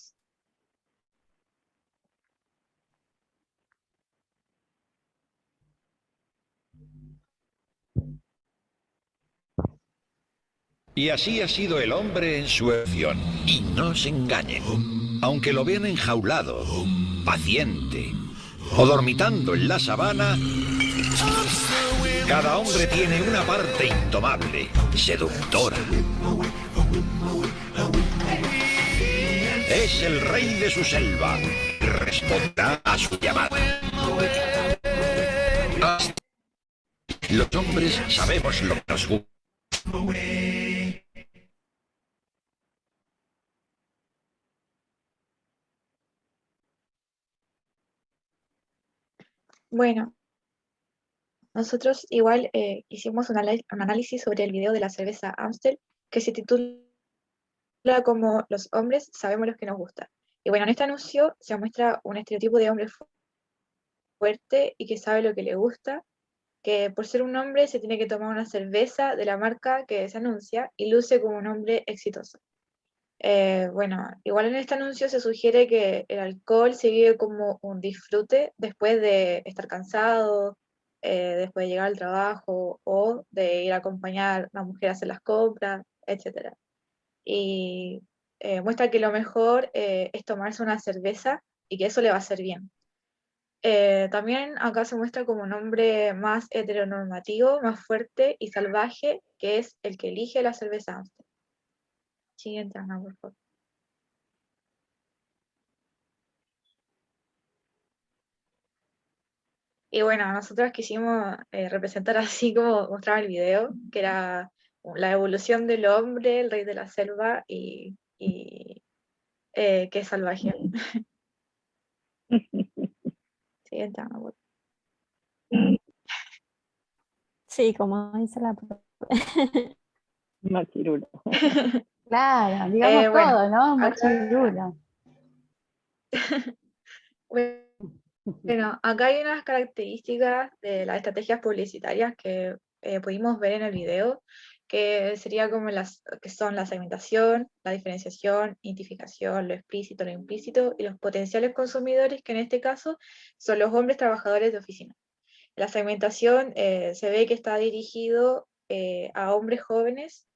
Y así ha sido el hombre en su elección. Y no se engañen. Aunque lo vean enjaulado, paciente o dormitando en la sabana, cada hombre tiene una parte indomable, seductora. Es el rey de su selva. Responderá a su llamada. Los hombres sabemos lo que nos gusta. Bueno, nosotros igual hicimos un análisis sobre el video de la cerveza Amstel que se titula como Los hombres sabemos lo que nos gusta. Y bueno, en este anuncio se muestra un estereotipo de hombre fuerte y que sabe lo que le gusta, que por ser un hombre se tiene que tomar una cerveza de la marca que se anuncia y luce como un hombre exitoso. Bueno, igual en este anuncio se sugiere que el alcohol se vive como un disfrute después de estar cansado, después de llegar al trabajo o de ir a acompañar a una mujer a hacer las compras, etc. Y muestra que lo mejor es tomarse una cerveza y que eso le va a hacer bien. También acá se muestra como un hombre más heteronormativo, más fuerte y salvaje, que es el que elige la cerveza Amstel. Siguiente, Ana, por favor. Y bueno, nosotros quisimos representar así como mostraba el video, que era la evolución del hombre, el rey de la selva y que es salvaje. Siguiente, Ana, por favor. Sí, como dice la profe. Machirulo. Claro, digamos Bueno, todo, ¿no? acá- Machirulo. Bueno, acá hay unas características de las estrategias publicitarias que pudimos ver en el video, que sería como que son la segmentación, la diferenciación, identificación, lo explícito, lo implícito y los potenciales consumidores, que en este caso son los hombres trabajadores de oficina. La segmentación se ve que está dirigido a hombres jóvenes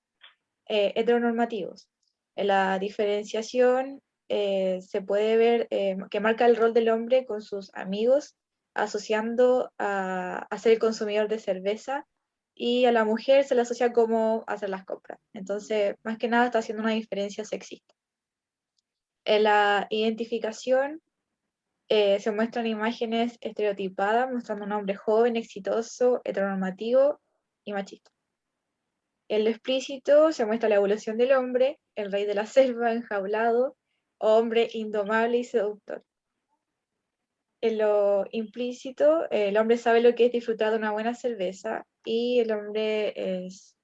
heteronormativos. En la diferenciación se puede ver que marca el rol del hombre con sus amigos, asociando a ser el consumidor de cerveza, y a la mujer se le asocia como hacer las compras. Entonces, más que nada está haciendo una diferencia sexista. En la identificación se muestran imágenes estereotipadas, mostrando un hombre joven, exitoso, heteronormativo y machista. En lo explícito se muestra la evolución del hombre, el rey de la selva, enjaulado, hombre indomable y seductor. En lo implícito, el hombre sabe lo que es disfrutar de una buena cerveza y el hombre es,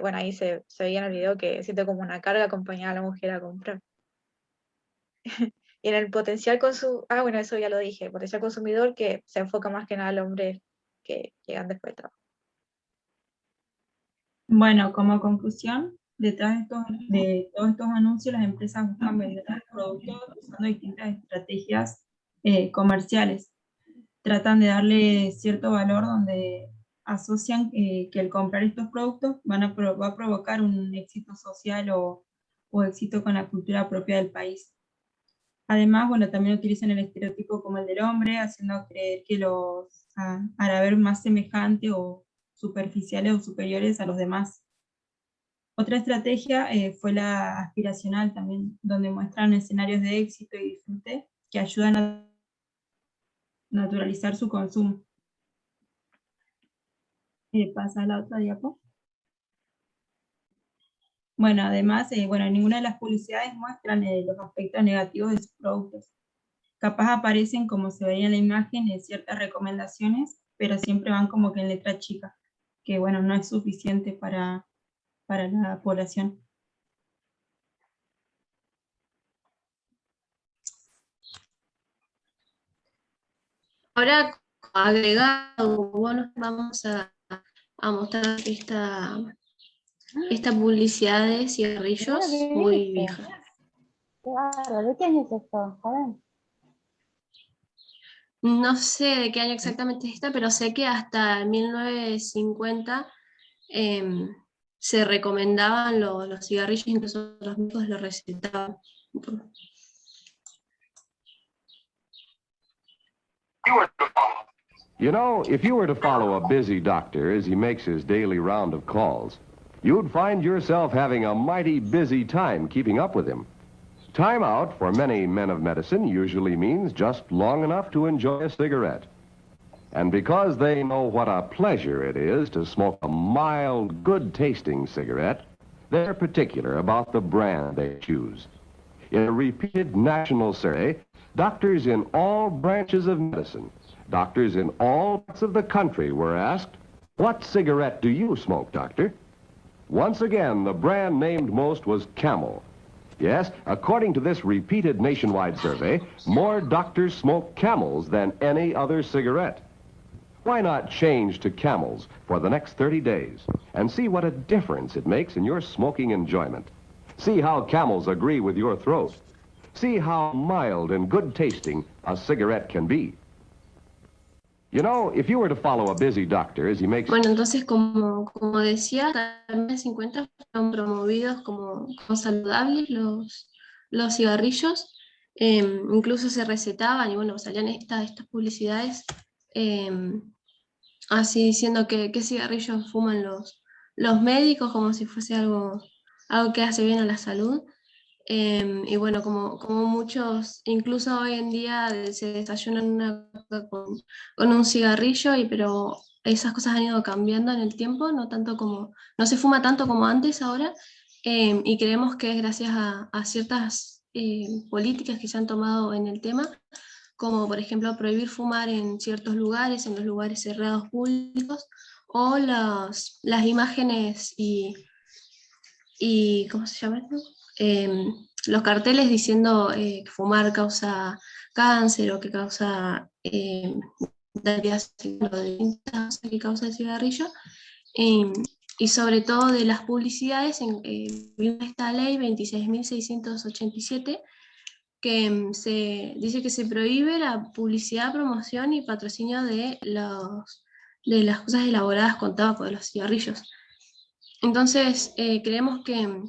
bueno, ahí se veía en el video que siente como una carga acompañar a la mujer a comprar. Y en el potencial consumidor, bueno, eso ya lo dije, el potencial consumidor que se enfoca más que nada al hombre que llegan después de trabajo. Bueno, como conclusión, detrás de todos estos anuncios, las empresas buscan vender productos usando distintas estrategias comerciales. Tratan de darle cierto valor donde asocian que el comprar estos productos va a provocar un éxito social o éxito con la cultura propia del país. Además, bueno, también utilizan el estereotipo como el del hombre, haciendo creer que hará ver más semejantes o superficiales o superiores a los demás. Otra estrategia fue la aspiracional también, donde muestran escenarios de éxito y disfrute que ayudan a naturalizar su consumo. Pasa a la otra diapo. Bueno, además, ninguna de las publicidades muestran los aspectos negativos de sus productos. Capaz aparecen, como se veía en la imagen, ciertas recomendaciones, pero siempre van como que en letra chica, que bueno, no es suficiente para la población. Ahora, agregado, bueno, vamos a mostrar esta publicidad de cigarrillos muy vieja. Claro, ¿de qué año es esto? ¿Saben? No sé de qué año exactamente está, pero sé que hasta 1950 se recomendaban los cigarrillos, incluso los médicos los recetaban. You know, if you were to follow a busy doctor as he makes his daily round of calls, you'd find yourself having a mighty busy time keeping up with him. Time out for many men of medicine usually means just long enough to enjoy a cigarette. And because they know what a pleasure it is to smoke a mild, good-tasting cigarette, they're particular about the brand they choose. In a repeated national survey, doctors in all branches of medicine Doctors in all parts of the country were asked, "What cigarette do you smoke, doctor?" Once again, the brand named most was Camel. Yes, according to this repeated nationwide survey, more doctors smoke Camels than any other cigarette. Why not change to Camels for the next 30 days and see what a difference it makes in your smoking enjoyment? See how Camels agree with your throat. See how mild and good tasting a cigarette can be. You know, if you were to follow a busy doctor as he makes... Bueno, entonces, como decía, también en 50 fueron promovidos como saludables los cigarrillos. Incluso se recetaban y bueno, salían estas publicidades así diciendo que cigarrillos fuman los médicos, como si fuese algo que hace bien a la salud. Y bueno, como muchos, incluso hoy en día se desayunan una coca con un cigarrillo, pero esas cosas han ido cambiando en el tiempo, no se fuma tanto como antes ahora, y creemos que es gracias a ciertas políticas que se han tomado en el tema, como por ejemplo prohibir fumar en ciertos lugares, en los lugares cerrados públicos, o las imágenes y ¿cómo se llama esto? Los carteles diciendo que fumar causa cáncer o que causa diabetes que causa el cigarrillo, y sobre todo de las publicidades, esta ley 26.687 que se dice que se prohíbe la publicidad, promoción y patrocinio de las cosas elaboradas con tabaco, de los cigarrillos. Entonces creemos que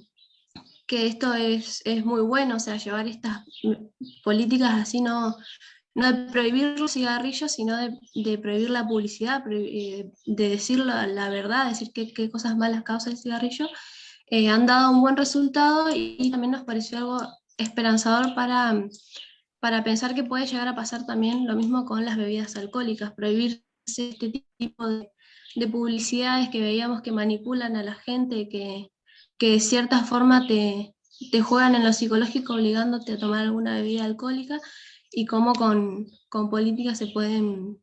esto es muy bueno, o sea, llevar estas políticas así, no de prohibir los cigarrillos, sino de prohibir la publicidad, de decir la verdad, decir qué cosas malas causa el cigarrillo, han dado un buen resultado y también nos pareció algo esperanzador para pensar que puede llegar a pasar también lo mismo con las bebidas alcohólicas, prohibirse este tipo de publicidades que veíamos que manipulan a la gente, que de cierta forma te juegan en lo psicológico obligándote a tomar alguna bebida alcohólica, y cómo con políticas se pueden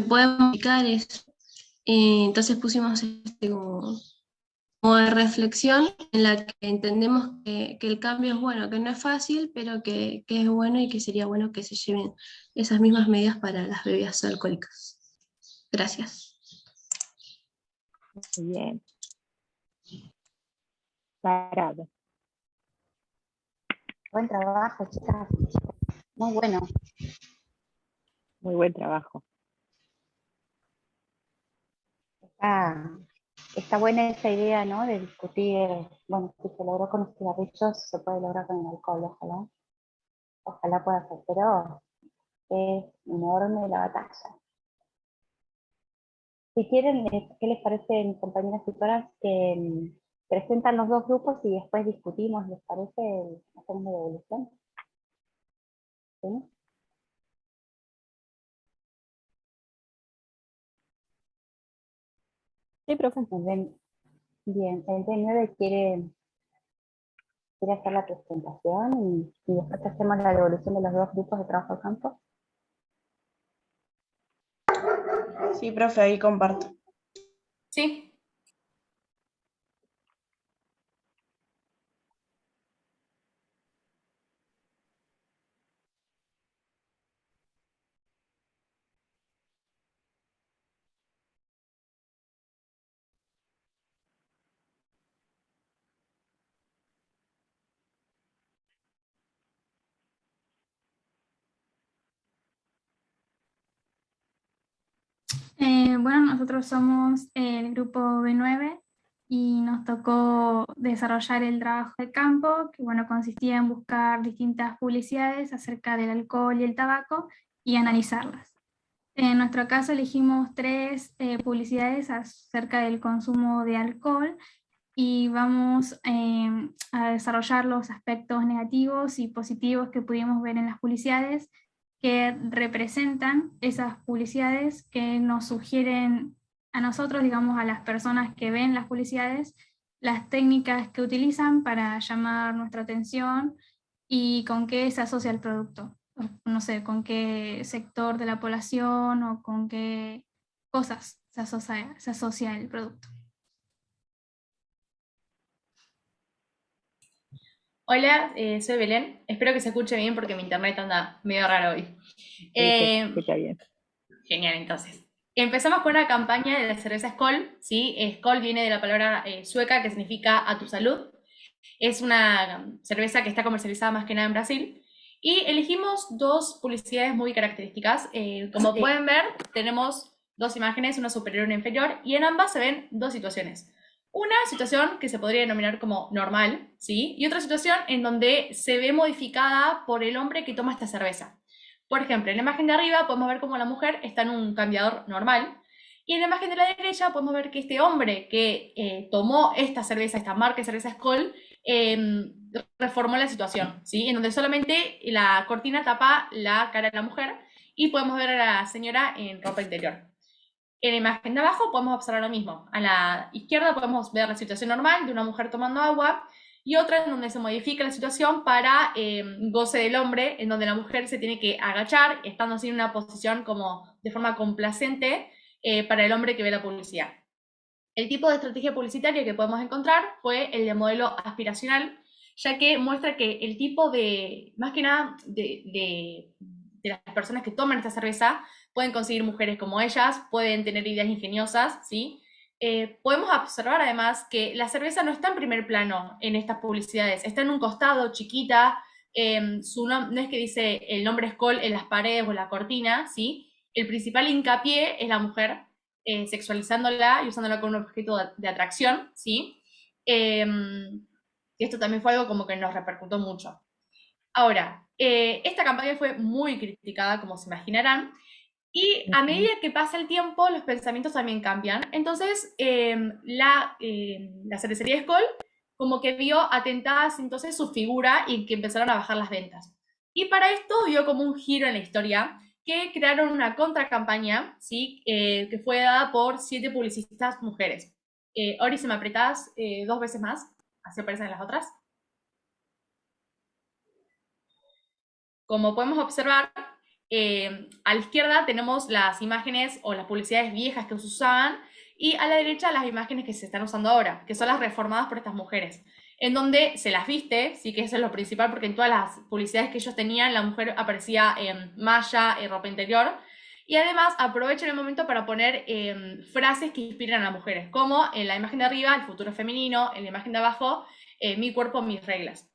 modificar eso. Entonces pusimos como de reflexión en la que entendemos que el cambio es bueno, que no es fácil, pero que es bueno y que sería bueno que se lleven esas mismas medidas para las bebidas alcohólicas. Gracias. Muy bien. Parado. Buen trabajo, chicas. Muy bueno. Muy buen trabajo. Está buena esa idea, ¿no? De discutir, bueno, si se logró con los cigarrillos, se puede lograr con el alcohol, ojalá pueda ser, pero es enorme la batalla. Si quieren, ¿qué les parece, mis compañeras tutoras, que presentan los dos grupos y después discutimos? ¿Les parece? Hacemos una devolución. ¿Sí? Sí, profe. Bien, el D9 quiere hacer la presentación y después hacemos la devolución de los dos grupos de trabajo de campo. Sí, profe, ahí comparto. Sí. Bueno, nosotros somos el grupo B9 y nos tocó desarrollar el trabajo de campo, que bueno, consistía en buscar distintas publicidades acerca del alcohol y el tabaco y analizarlas. En nuestro caso elegimos 3 publicidades acerca del consumo de alcohol y vamos a desarrollar los aspectos negativos y positivos que pudimos ver en las publicidades, que representan esas publicidades, que nos sugieren a nosotros, digamos a las personas que ven las publicidades, las técnicas que utilizan para llamar nuestra atención y con qué se asocia el producto. no sé, con qué sector de la población o con qué cosas se asocia el producto. Hola, soy Belén. Espero que se escuche bien porque mi internet anda medio raro hoy. Sí, se escucha bien. Genial, entonces. Empezamos con una campaña de la cerveza Skol, ¿sí? Skol viene de la palabra sueca que significa a tu salud. Es una cerveza que está comercializada más que nada en Brasil. Y elegimos dos publicidades muy características. Como pueden ver, tenemos dos imágenes, una superior y una inferior, y en ambas se ven dos situaciones. Una situación que se podría denominar como normal, ¿sí? Y otra situación en donde se ve modificada por el hombre que toma esta cerveza. Por ejemplo, en la imagen de arriba podemos ver cómo la mujer está en un cambiador normal, y en la imagen de la derecha podemos ver que este hombre que tomó esta cerveza, esta marca de cerveza Skol, reformó la situación, ¿sí? En donde solamente la cortina tapa la cara de la mujer y podemos ver a la señora en ropa interior. En la imagen de abajo podemos observar lo mismo. A la izquierda podemos ver la situación normal de una mujer tomando agua y otra en donde se modifica la situación para goce del hombre, en donde la mujer se tiene que agachar, estando así en una posición como de forma complacente para el hombre que ve la publicidad. El tipo de estrategia publicitaria que podemos encontrar fue el de modelo aspiracional, ya que muestra que el tipo de, más que nada, de las personas que toman esta cerveza pueden conseguir mujeres como ellas, pueden tener ideas ingeniosas, ¿sí? Podemos observar además que la cerveza no está en primer plano en estas publicidades, está en un costado, chiquita, no es que dice el nombre Skol en las paredes o en la cortina, ¿sí? El principal hincapié es la mujer, sexualizándola y usándola como un objeto de atracción, ¿sí? Esto también fue algo como que nos repercutó mucho. Ahora, esta campaña fue muy criticada, como se imaginarán, y a medida que pasa el tiempo, los pensamientos también cambian. Entonces, la cervecería Skol como que vio atentadas entonces su figura y que empezaron a bajar las ventas. Y para esto dio como un giro en la historia, que crearon una contracampaña, ¿sí? Que fue dada por 7 publicistas mujeres. Ori, si me apretás 2 veces más, así aparecen las otras. Como podemos observar, a la izquierda tenemos las imágenes o las publicidades viejas que se usaban y a la derecha las imágenes que se están usando ahora, que son las reformadas por estas mujeres, en donde se las viste, sí que eso es lo principal, porque en todas las publicidades que ellos tenían la mujer aparecía en malla, en ropa interior, y además aprovechan el momento para poner frases que inspiran a las mujeres, como en la imagen de arriba, el futuro femenino, en la imagen de abajo, mi cuerpo, mis reglas.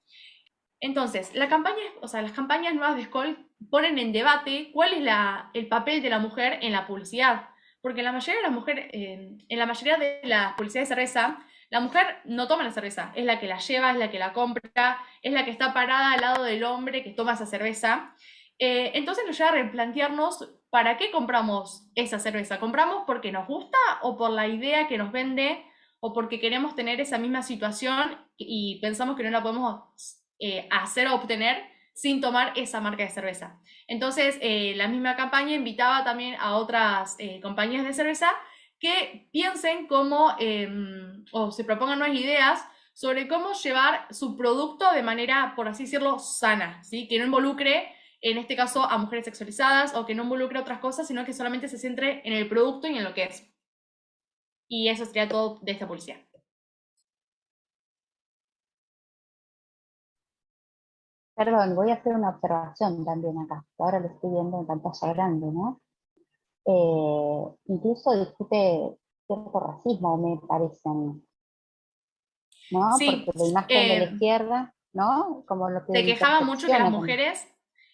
Entonces, las campañas nuevas de Skol ponen en debate cuál es el papel de la mujer en la publicidad. Porque la mayoría de las mujeres, en la mayoría de las publicidades de cerveza, la mujer no toma la cerveza, es la que la lleva, es la que la compra, es la que está parada al lado del hombre que toma esa cerveza. Entonces nos lleva a replantearnos para qué compramos esa cerveza. ¿Compramos porque nos gusta o por la idea que nos vende o porque queremos tener esa misma situación y pensamos que no la podemos hacer o obtener sin tomar esa marca de cerveza? Entonces, la misma campaña invitaba también a otras compañías de cerveza que piensen cómo, o se propongan nuevas ideas sobre cómo llevar su producto de manera, por así decirlo, sana, ¿sí? Que no involucre, en este caso, a mujeres sexualizadas o que no involucre otras cosas, sino que solamente se centre en el producto y en lo que es. Y eso sería todo de esta publicidad. Perdón, voy a hacer una observación también acá, que ahora lo estoy viendo en pantalla grande, ¿no? Incluso discute cierto racismo, me parece a mí, ¿no? Sí, Porque la imagen de la izquierda, ¿no? Como lo que se quejaba mucho que las intersecciona también. mujeres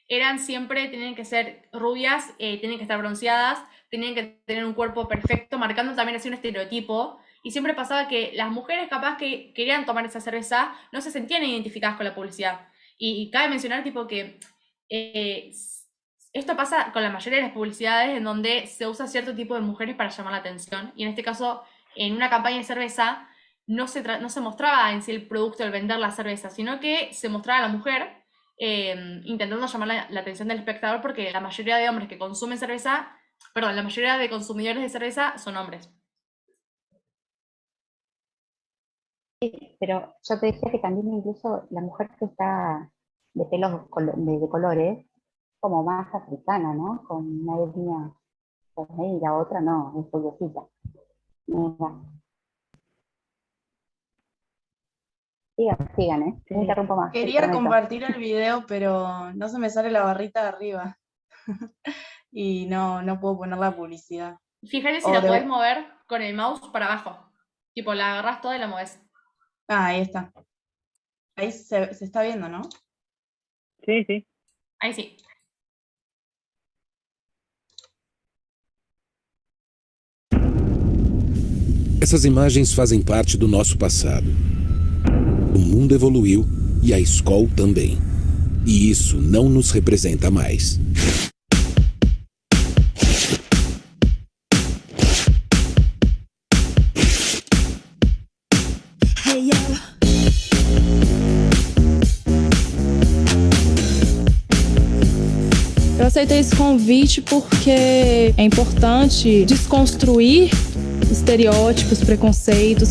eran siempre, tenían que ser rubias, tenían que estar bronceadas, tenían que tener un cuerpo perfecto, marcando también así un estereotipo. Y siempre pasaba que las mujeres capaz que querían tomar esa cerveza no se sentían identificadas con la publicidad. Y cabe mencionar tipo que esto pasa con la mayoría de las publicidades en donde se usa cierto tipo de mujeres para llamar la atención. Y en este caso, en una campaña de cerveza, no se mostraba en sí el producto, el vender la cerveza, sino que se mostraba a la mujer intentando llamar la atención del espectador, porque la mayoría de hombres que consumen cerveza, perdón, la mayoría de consumidores de cerveza son hombres. Sí, pero yo te decía que también incluso la mujer que está de pelos de colores, como más africana, ¿no? Con una etnia, pues, y la otra no, es rubiecita. Mira. Sigan, ¿eh? No interrumpo más. te Quería prometo. compartir el video, pero no se me sale la barrita de arriba. Y no puedo poner la publicidad. Fíjate si O la de- podés mover con el mouse para abajo. Tipo, la agarrás toda y la movés. Ah, ahí está. Ahí se está viendo, ¿no? Sí, sí. Ahí sí. Essas imagens fazem parte do nosso passado. O mundo evoluiu e a escola também. E isso não nos representa mais. Eu aceitei esse convite porque é importante desconstruir estereótipos, preconceitos.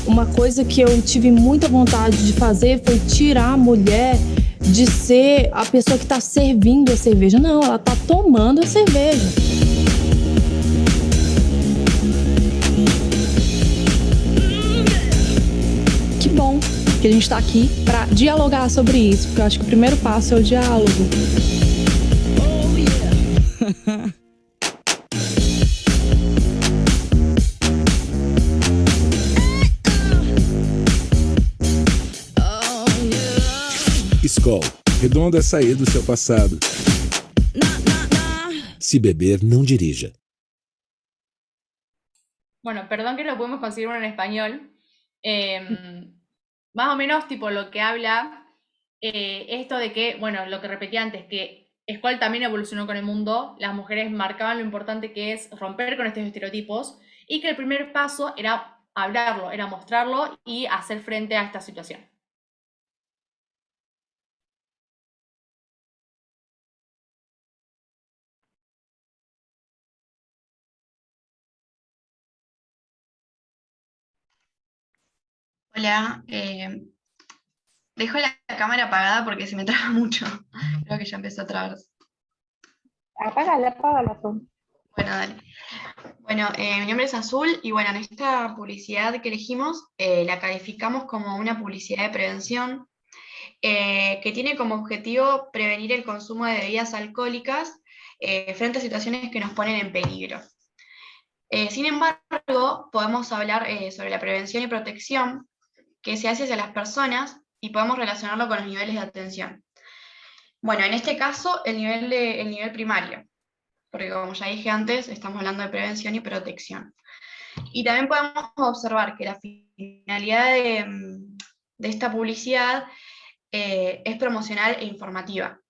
Uma coisa que eu tive muita vontade de fazer foi tirar a mulher de ser a pessoa que está servindo a cerveja. Não, ela está tomando a cerveja. Que bom que a gente está aqui para dialogar sobre isso, porque eu acho que o primeiro passo é o diálogo. Skol, redonda a sair do seu passado. Se beber, não dirija. Bueno, perdón que no podemos conseguir uno en español. Más o menos, tipo, lo que habla, esto de que, bueno, lo que repetía antes, que Skol también evolucionó con el mundo, las mujeres marcaban lo importante que es romper con estos estereotipos, y que el primer paso era hablarlo, era mostrarlo y hacer frente a esta situación. Hola, dejo la cámara apagada porque se me traba mucho. Creo que ya empezó a trabarse. Apágala, Azul. Bueno, dale. Bueno, mi nombre es Azul y bueno, en esta publicidad que elegimos la calificamos como una publicidad de prevención que tiene como objetivo prevenir el consumo de bebidas alcohólicas frente a situaciones que nos ponen en peligro. Sin embargo, podemos hablar sobre la prevención y protección que se hace hacia las personas y podemos relacionarlo con los niveles de atención. Bueno, en este caso, el nivel primario, porque como ya dije antes, estamos hablando de prevención y protección. Y también podemos observar que la finalidad de esta publicidad es promocional e informativa,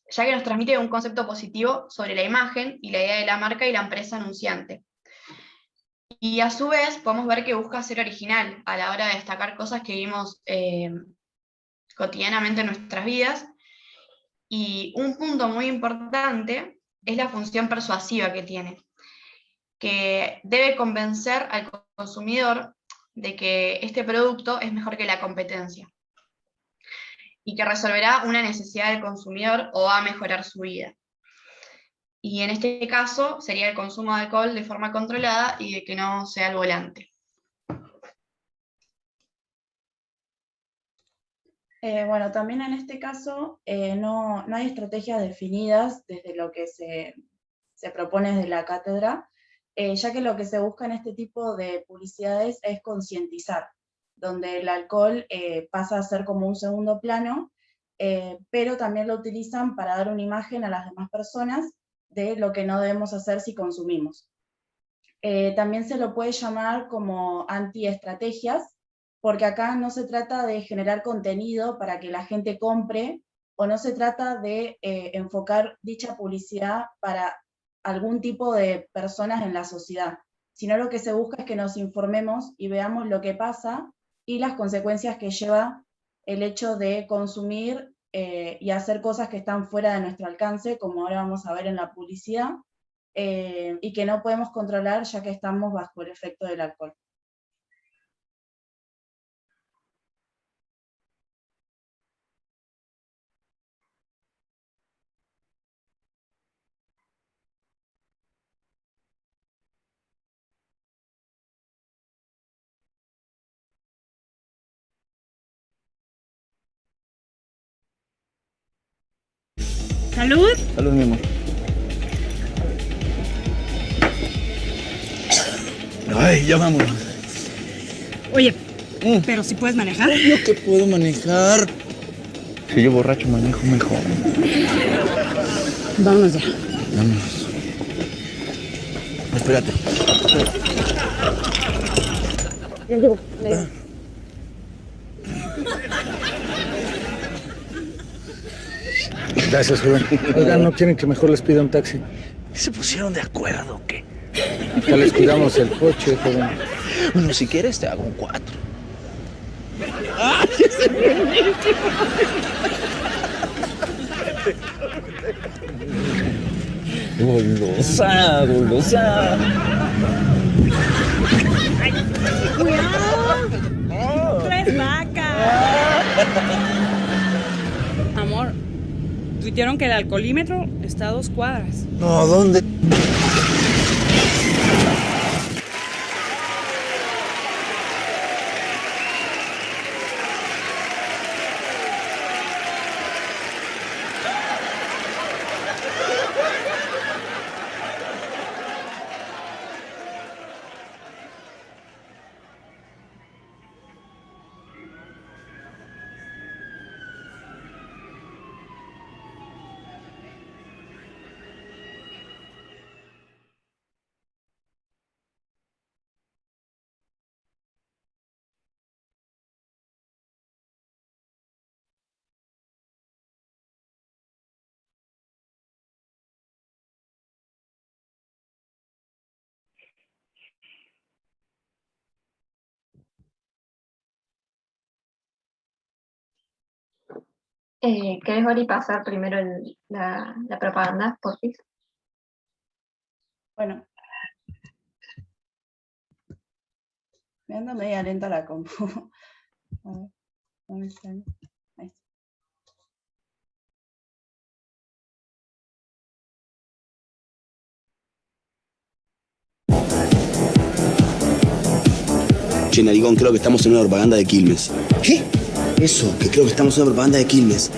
ya que nos transmite un concepto positivo sobre la imagen y la idea de la marca y la empresa anunciante. Y a su vez podemos ver que busca ser original a la hora de destacar cosas que vimos cotidianamente en nuestras vidas. Y un punto muy importante es la función persuasiva que tiene, que debe convencer al consumidor de que este producto es mejor que la competencia y que resolverá una necesidad del consumidor o va a mejorar su vida. Y en este caso sería el consumo de alcohol de forma controlada y de que no sea al volante. Bueno, también en este caso no hay estrategias definidas desde lo que se propone desde la cátedra, ya que lo que se busca en este tipo de publicidades es concientizar, donde el alcohol pasa a ser como un segundo plano, pero también lo utilizan para dar una imagen a las demás personas de lo que no debemos hacer si consumimos. También se lo puede llamar como antiestrategias, porque acá no se trata de generar contenido para que la gente compre, o no se trata de enfocar dicha publicidad para algún tipo de personas en la sociedad, sino lo que se busca es que nos informemos y veamos lo que pasa y las consecuencias que lleva el hecho de consumir y hacer cosas que están fuera de nuestro alcance, como ahora vamos a ver en la publicidad, y que no podemos controlar ya que estamos bajo el efecto del alcohol. Salud. Salud, mi amor. Ay, ya vámonos. Oye, pero si puedes manejar. Obvio que puedo manejar. Si yo borracho manejo mejor. Vámonos ya. Vámonos. Espérate. Ya llego. Gracias, joven. Oigan, ¿no quieren que mejor les pida un taxi? ¿Se pusieron de acuerdo o qué? Ya les cuidamos el coche, joven. Bueno, si quieres te hago un 4. Golosa, golosa. ¡Cuidado! ¡Tres vacas! Amor, tuitearon que el alcoholímetro está a 2 cuadras. No, ¿dónde? ¿Querés, Ori, pasar primero la propaganda, por fin? Bueno. Me anda media lenta la compu. A ver, ¿dónde está? Ahí está. Che, narigón, creo que estamos en una propaganda de Quilmes. ¿Qué? Eso, que creo que estamos en una propaganda de Quilmes.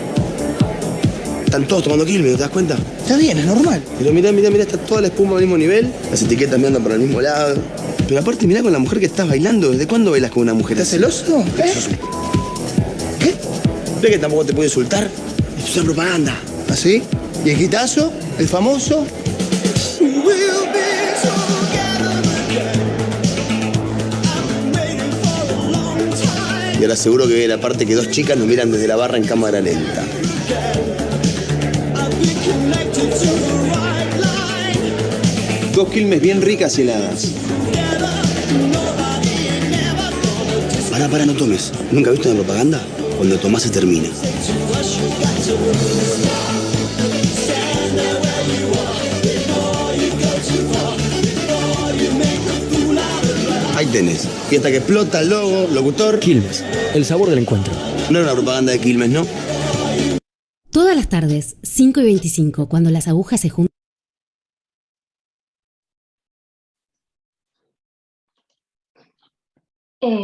Están todos tomando Quilmes, ¿te das cuenta? Está bien, es normal. Pero mirá, está toda la espuma al mismo nivel, las etiquetas me andan por el mismo lado. Pero aparte, mirá con la mujer que estás bailando. ¿Desde cuándo bailas con una mujer? ¿Estás celoso? ¿Qué? ¿Ves que tampoco te puedo insultar? Esto es una propaganda. ¿Ah, sí? ¿Y el quitazo? ¿El famoso? Y ahora seguro que ve la parte que 2 chicas nos miran desde la barra en cámara lenta. Dos Quilmes bien ricas y heladas. Pará, no tomes. ¿Nunca viste una propaganda? Cuando tomás se termina. Ahí tenés. Y hasta que explota el logo, locutor. Quilmes, el sabor del encuentro. No era una propaganda de Quilmes, ¿no? Todas las tardes, 5:25, cuando las agujas se juntan.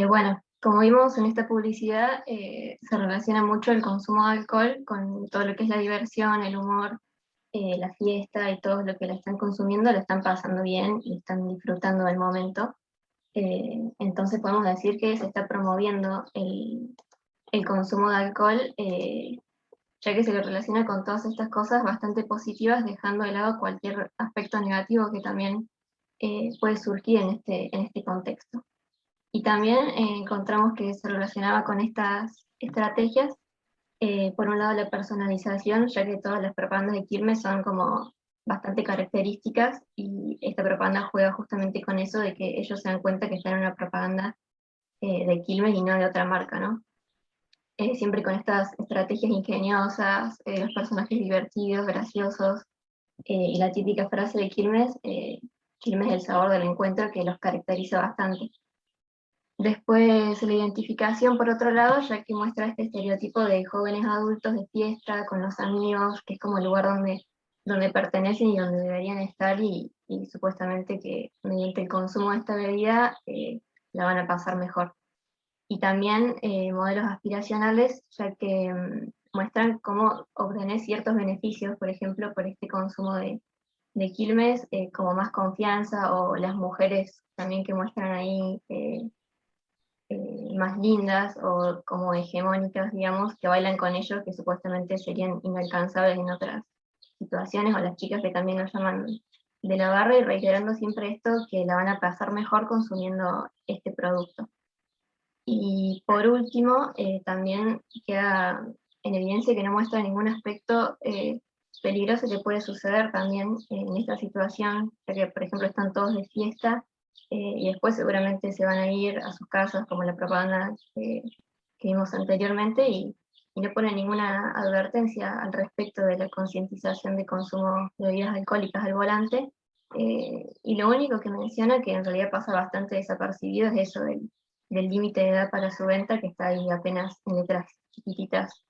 Bueno, como vimos en esta publicidad, se relaciona mucho el consumo de alcohol con todo lo que es la diversión, el humor, la fiesta y todo lo que la están consumiendo, lo están pasando bien y están disfrutando del momento. Entonces podemos decir que se está promoviendo el consumo de alcohol, ya que se lo relaciona con todas estas cosas bastante positivas, dejando de lado cualquier aspecto negativo que también puede surgir en este contexto. Y también encontramos que se relacionaba con estas estrategias, por un lado la personalización, ya que todas las propagandas de Quilmes son como bastante características, y esta propaganda juega justamente con eso de que ellos se dan cuenta que están en una propaganda de Quilmes y no de otra marca, ¿no? Siempre con estas estrategias ingeniosas, los personajes divertidos, graciosos, y la típica frase de Quilmes, Quilmes es el sabor del encuentro, que los caracteriza bastante. Después la identificación, por otro lado, ya que muestra este estereotipo de jóvenes adultos de fiesta, con los amigos, que es como el lugar donde pertenecen y donde deberían estar, y supuestamente que mediante el consumo de esta bebida la van a pasar mejor. Y también modelos aspiracionales, ya que muestran cómo obtener ciertos beneficios, por ejemplo, por este consumo de Quilmes, como más confianza, o las mujeres también que muestran ahí más lindas o como hegemónicas, digamos, que bailan con ellos, que supuestamente serían inalcanzables en otras situaciones, o las chicas que también nos llaman de la barra, y reiterando siempre esto, que la van a pasar mejor consumiendo este producto. Y por último, también queda en evidencia que no muestra ningún aspecto peligroso que puede suceder también en esta situación, ya que, por ejemplo, están todos de fiesta y después seguramente se van a ir a sus casas, como la propaganda que vimos anteriormente, y no pone ninguna advertencia al respecto de la concientización de consumo de bebidas alcohólicas al volante. Y lo único que menciona, que en realidad pasa bastante desapercibido, es eso del límite de edad para su venta, que está ahí apenas en letras chiquititas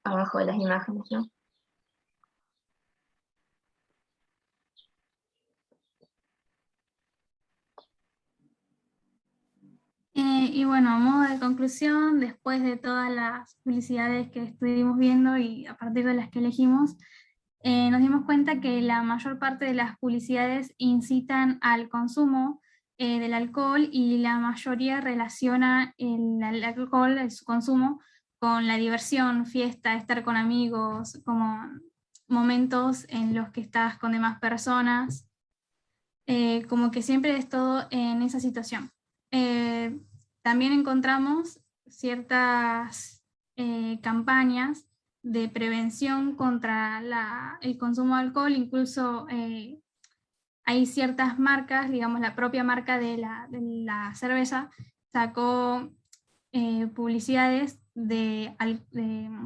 abajo de las imágenes, ¿no? Y bueno, a modo de conclusión, después de todas las publicidades que estuvimos viendo y a partir de las que elegimos, nos dimos cuenta que la mayor parte de las publicidades incitan al consumo del alcohol, y la mayoría relaciona el alcohol, su consumo, con la diversión, fiesta, estar con amigos, como momentos en los que estás con demás personas, como que siempre es todo en esa situación. También encontramos ciertas campañas de prevención contra el consumo de alcohol, incluso hay ciertas marcas, digamos la propia marca de la cerveza sacó publicidades de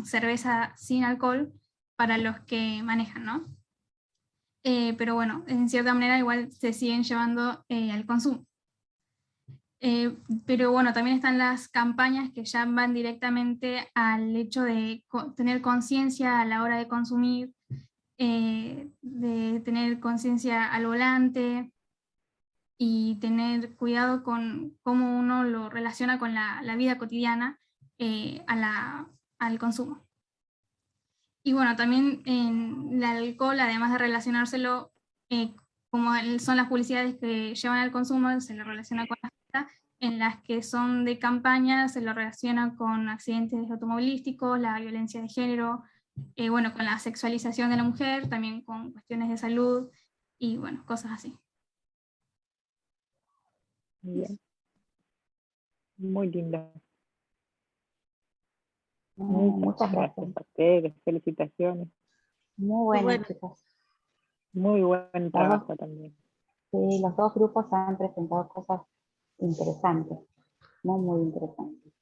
cerveza sin alcohol para los que manejan, ¿no? Pero bueno, en cierta manera igual se siguen llevando al consumo. Pero bueno, también están las campañas que ya van directamente al hecho de tener conciencia a la hora de consumir, de tener conciencia al volante y tener cuidado con cómo uno lo relaciona con la vida cotidiana al consumo. Y bueno, también en el alcohol, además de relacionárselo, como son las publicidades que llevan al consumo, se lo relaciona con la fiesta. En las que son de campaña se lo relaciona con accidentes automovilísticos, la violencia de género, bueno, con la sexualización de la mujer, también con cuestiones de salud y bueno, cosas así. Bien. Muy lindo. Muchas gracias. A ustedes, felicitaciones. Muy buenas, chicos. Muy buen trabajo también. Sí, los dos grupos han presentado cosas interesantes, muy interesantes.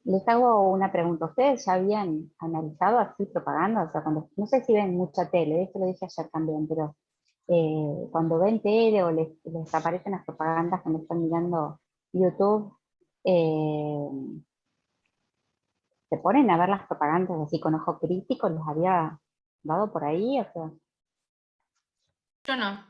Les hago una pregunta. ¿Ustedes ya habían analizado así propaganda? O sea, no sé si ven mucha tele, esto lo dije ayer también, pero cuando ven tele o les aparecen las propagandas cuando están mirando YouTube, ¿se ponen a ver las propagandas así con ojo crítico? ¿Les había dado por ahí? O sea, Yo no.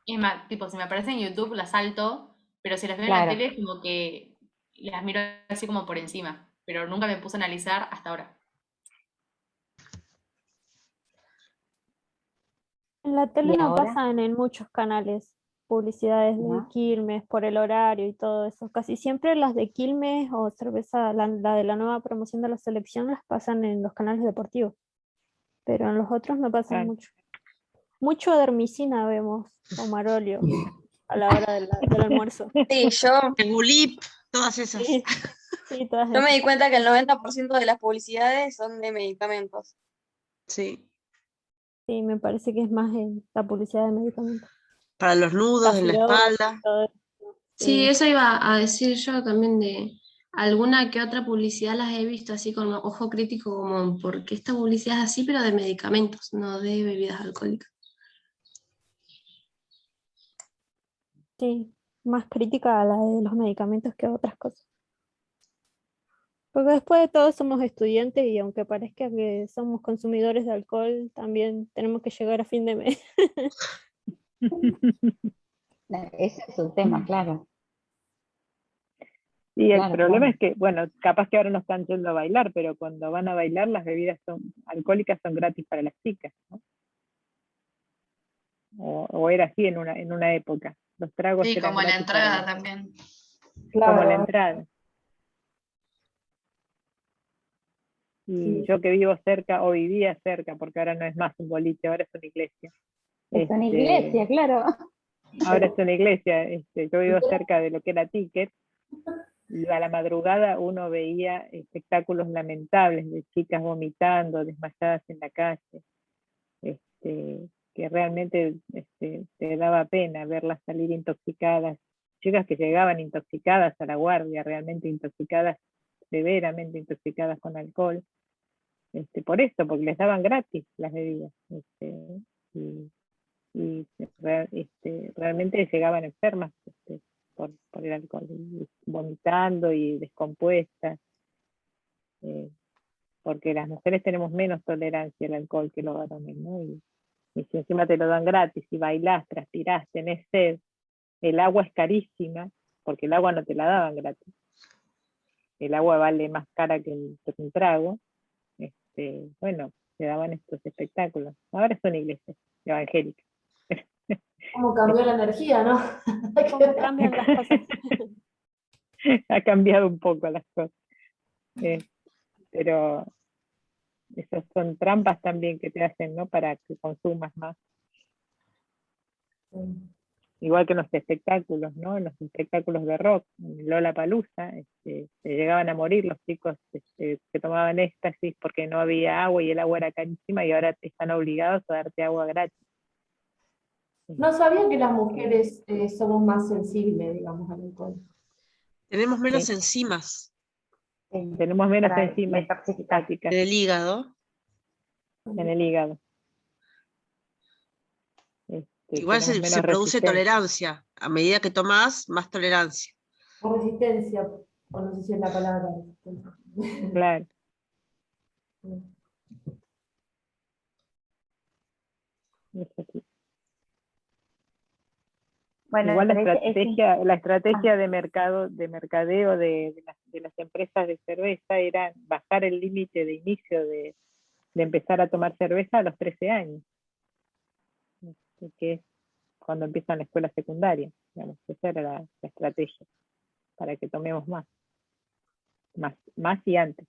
Es más, tipo, si me aparece en YouTube las salto, pero si las veo en claro. la tele es como que las miro así como por encima, pero nunca me puse a analizar hasta ahora. En la tele ¿Y no ahora? pasan en muchos canales publicidades de ¿No? Quilmes por el horario y todo eso. Casi siempre las de Quilmes o cerveza, la de la nueva promoción de la selección, las pasan en los canales deportivos, pero en los otros no pasan mucho. Mucho de Hermicina vemos, o Marolio, a la hora del almuerzo. Sí, el Bulip, todas esas. Sí, todas Yo me esas. di cuenta que el 90% de las publicidades son de medicamentos. Sí. Sí, me parece que es más la publicidad de medicamentos. Para los nudos en la espalda. Sí, eso iba a decir yo también, de alguna que otra publicidad las he visto así con ojo crítico, como porque esta publicidad es así, pero de medicamentos, no de bebidas alcohólicas. Sí, más crítica a la de los medicamentos que a otras cosas. Porque después de todo somos estudiantes y aunque parezca que somos consumidores de alcohol, también tenemos que llegar a fin de mes. Ese es un tema, claro. Sí, el Claro, problema claro. es que, bueno, capaz que ahora no están yendo a bailar, pero cuando van a bailar las bebidas alcohólicas son gratis para las chicas, ¿no? O era así en una época. Los tragos Sí, eran como la gratis para entrada también. como la Claro, entrada. Y sí. yo que vivo cerca, o vivía cerca, porque ahora no es más un boliche, ahora es una iglesia. Es una Este, iglesia, claro. ahora es una iglesia, yo vivo cerca de lo que era Ticket, y a la madrugada uno veía espectáculos lamentables de chicas vomitando, desmayadas en la calle, que realmente te daba pena verlas salir intoxicadas, chicas que llegaban intoxicadas a la guardia, realmente intoxicadas, severamente intoxicadas con alcohol, por esto, porque les daban gratis las bebidas, y, realmente llegaban enfermas por el alcohol, y vomitando y descompuestas, porque las mujeres tenemos menos tolerancia al alcohol que los varones, ¿no? Y si encima te lo dan gratis, y bailás, transpirás, tenés sed, el agua es carísima, porque el agua no te la daban gratis, el agua vale más cara que un trago, bueno, se daban estos espectáculos. Ahora son iglesias evangélicas. ¿Cómo cambió la energía, no? ¿Cómo cambian las cosas? Ha cambiado un poco las cosas. Pero esas son trampas también que te hacen, ¿no? Para que consumas más. Igual que en los espectáculos, ¿no? En los espectáculos de rock, en Lollapalooza, se llegaban a morir los chicos que tomaban éxtasis porque no había agua y el agua era carísima, y ahora están obligados a darte agua gratis. No sabía que las mujeres somos más sensibles, digamos, al alcohol. Tenemos menos enzimas Tenemos menos enzimas hepáticas en el hígado. en el hígado. Igual tenemos se menos produce resistencia. tolerancia. A medida que tomás, más tolerancia. O resistencia, o no sé si es la palabra. Claro. Es así. Bueno, Igual pero la estrategia de mercadeo de las empresas de cerveza era bajar el límite de inicio de empezar a tomar cerveza a los 13 años, que es cuando empiezan la escuela secundaria. Digamos, esa era la estrategia, para que tomemos más y antes.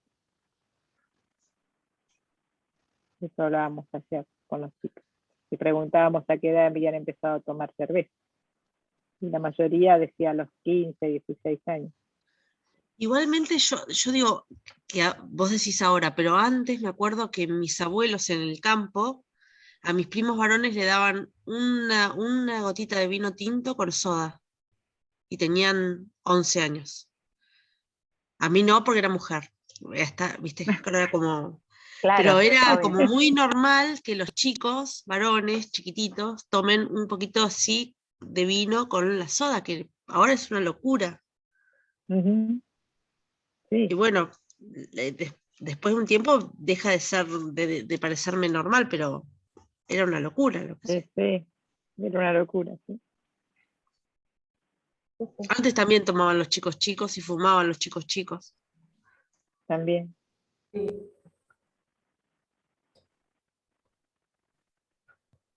Eso hablábamos ayer con los chicos. Y preguntábamos a qué edad habían empezado a tomar cerveza. Y la mayoría decía a los 15, 16 años. Igualmente yo digo, que vos decís ahora, pero antes me acuerdo que mis abuelos en el campo, a mis primos varones le daban una gotita de vino tinto con soda. Y tenían 11 años. A mí no, porque era mujer. Viste, era como... Claro, pero era obvio. como muy normal que los chicos, varones, chiquititos, tomen un poquito así de vino con la soda, que ahora es una locura. Sí. Y bueno, después de un tiempo deja de ser, de parecerme normal, pero era una locura. Sí, era una locura, sí. Antes también tomaban los chicos chicos y fumaban los chicos chicos. También. Sí.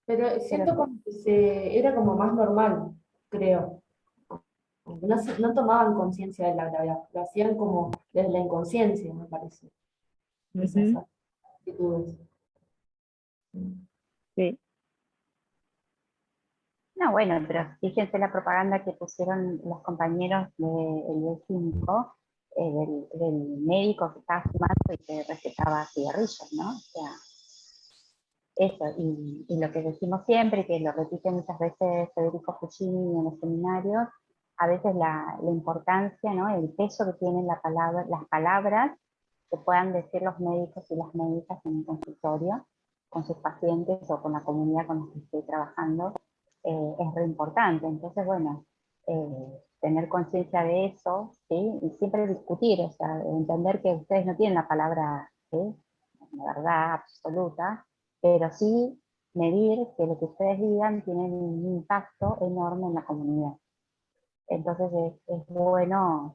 Pero siento como que era como más normal, creo. No tomaban conciencia de la gravedad, lo hacían como desde la inconsciencia, me parece. Esas actitudes. Sí. No, bueno, pero fíjense la propaganda que pusieron los compañeros del B5, del médico que estaba fumando y que recetaba cigarrillos, ¿no? O sea, eso, y lo que decimos siempre, que lo repite muchas veces Federico Fucini en los seminarios, a veces la importancia, ¿no? El peso que tienen las palabras que puedan decir los médicos y las médicas en un consultorio con sus pacientes o con la comunidad con la que estoy trabajando, es re importante. Entonces, bueno, tener conciencia de eso, ¿sí? Y siempre discutir, o sea, entender que ustedes no tienen la palabra, ¿sí?, la verdad absoluta, pero sí medir que lo que ustedes digan tiene un impacto enorme en la comunidad. Entonces es bueno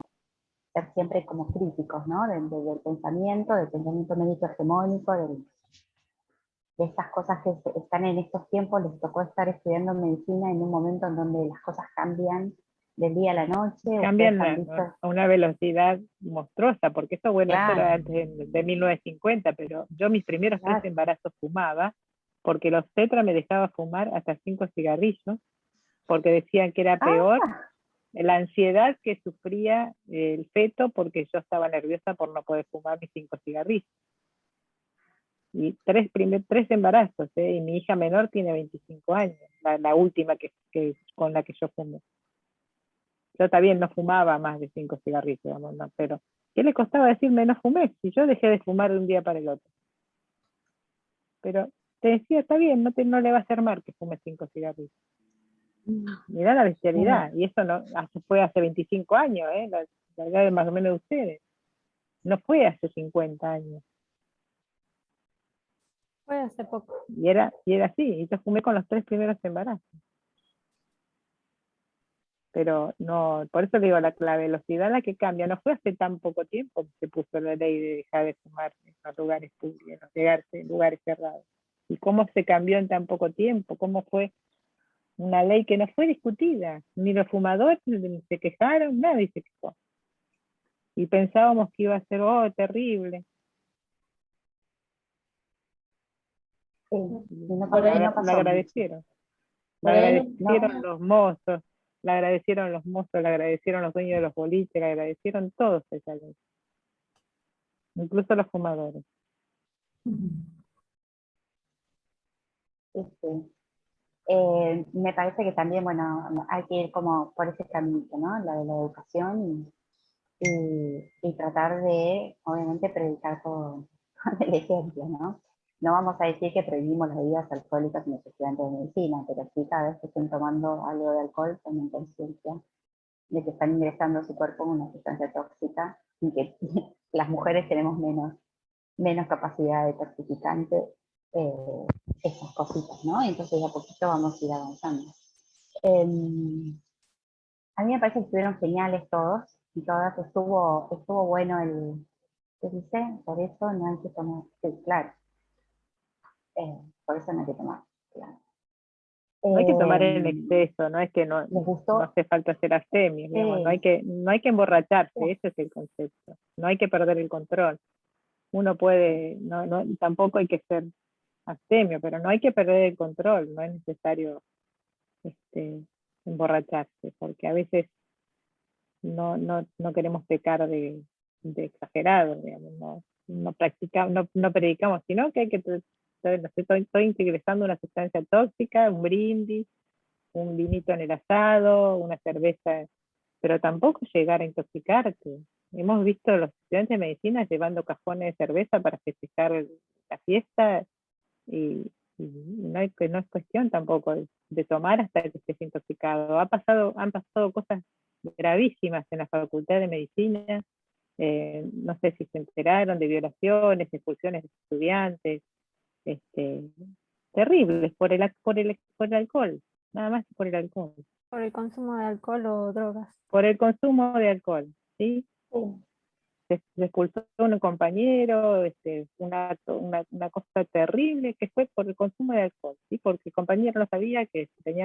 ser siempre como críticos, ¿no? Del pensamiento médico hegemónico, de estas cosas que están en estos tiempos. Les tocó estar estudiando medicina en un momento en donde las cosas cambian del día a la noche. Cambian Ustedes han visto. a una velocidad monstruosa, porque eso, bueno, eso Claro. era antes de 1950, pero yo mis primeros 3 embarazos fumaba, porque los obstetra me dejaba fumar hasta 5 cigarrillos, porque decían que era peor la ansiedad que sufría el feto, porque yo estaba nerviosa por no poder fumar mis 5 cigarrillos. Y 3 embarazos, y mi hija menor tiene 25 años, la última con la que yo fumé. Yo también no fumaba más de 5 cigarrillos, digamos, ¿no? Pero ¿qué le costaba decirme no fumé? Si yo dejé de fumar de un día para el otro. Pero te decía, está bien, no le va a hacer mal que fume 5 cigarrillos. Mirá la bestialidad, y eso no fue hace 25 años, la edad de más o menos de ustedes. No fue hace 50 años. Fue hace poco. Y era así, y yo fumé con los 3 primeros embarazos. Pero no, por eso digo, la velocidad a la que cambia, no fue hace tan poco tiempo que se puso la ley de dejar de fumar en los lugares públicos, en lugares cerrados. Y cómo se cambió en tan poco tiempo, cómo fue una ley que no fue discutida, ni los fumadores se quejaron, nadie se quejó. Y pensábamos que iba a ser, terrible. La agradecieron. La agradecieron los mozos, la agradecieron los dueños de los boliches, la agradecieron todos esa ley. Incluso los fumadores. Me parece que también, bueno, hay que ir como por ese camino, ¿no? La de la educación y tratar de, obviamente, predicar con el ejemplo, ¿no? No vamos a decir que prohibimos las bebidas alcohólicas en los estudiantes de medicina, pero sí cada vez que estén tomando algo de alcohol, tomen conciencia de que están ingresando a su cuerpo una sustancia tóxica y que las mujeres tenemos menos capacidad de toxificante, esas cositas, ¿no? Entonces a poquito vamos a ir avanzando. A mí me parece que estuvieron geniales todos y todas. Estuvo bueno ¿qué dice? Por eso no hay que tomar, sí, claro. Por eso no hay que tomar, claro. No hay que tomar en exceso, no es que no hace falta hacer abstemio, digamos, no hay que emborracharse, ese es el concepto. No hay que perder el control. Uno puede, tampoco hay que ser abstemio, pero no hay que perder el control, no es necesario emborracharse, porque a veces no queremos pecar de exagerado, digamos, no predicamos, sino que hay que estoy ingresando una sustancia tóxica, un brindis, un vinito en el asado, una cerveza, pero tampoco llegar a intoxicarte. Hemos visto a los estudiantes de medicina llevando cajones de cerveza para festejar la fiesta y no es cuestión tampoco de tomar hasta que estés intoxicado. Han pasado cosas gravísimas en la Facultad de Medicina, no sé si se enteraron de violaciones, expulsiones de estudiantes, terribles por el alcohol, nada más por el alcohol. Por el consumo de alcohol o drogas. Por el consumo de alcohol, ¿sí? Se expulsó a un compañero, una cosa terrible que fue por el consumo de alcohol, ¿sí? Porque el compañero no sabía que tenía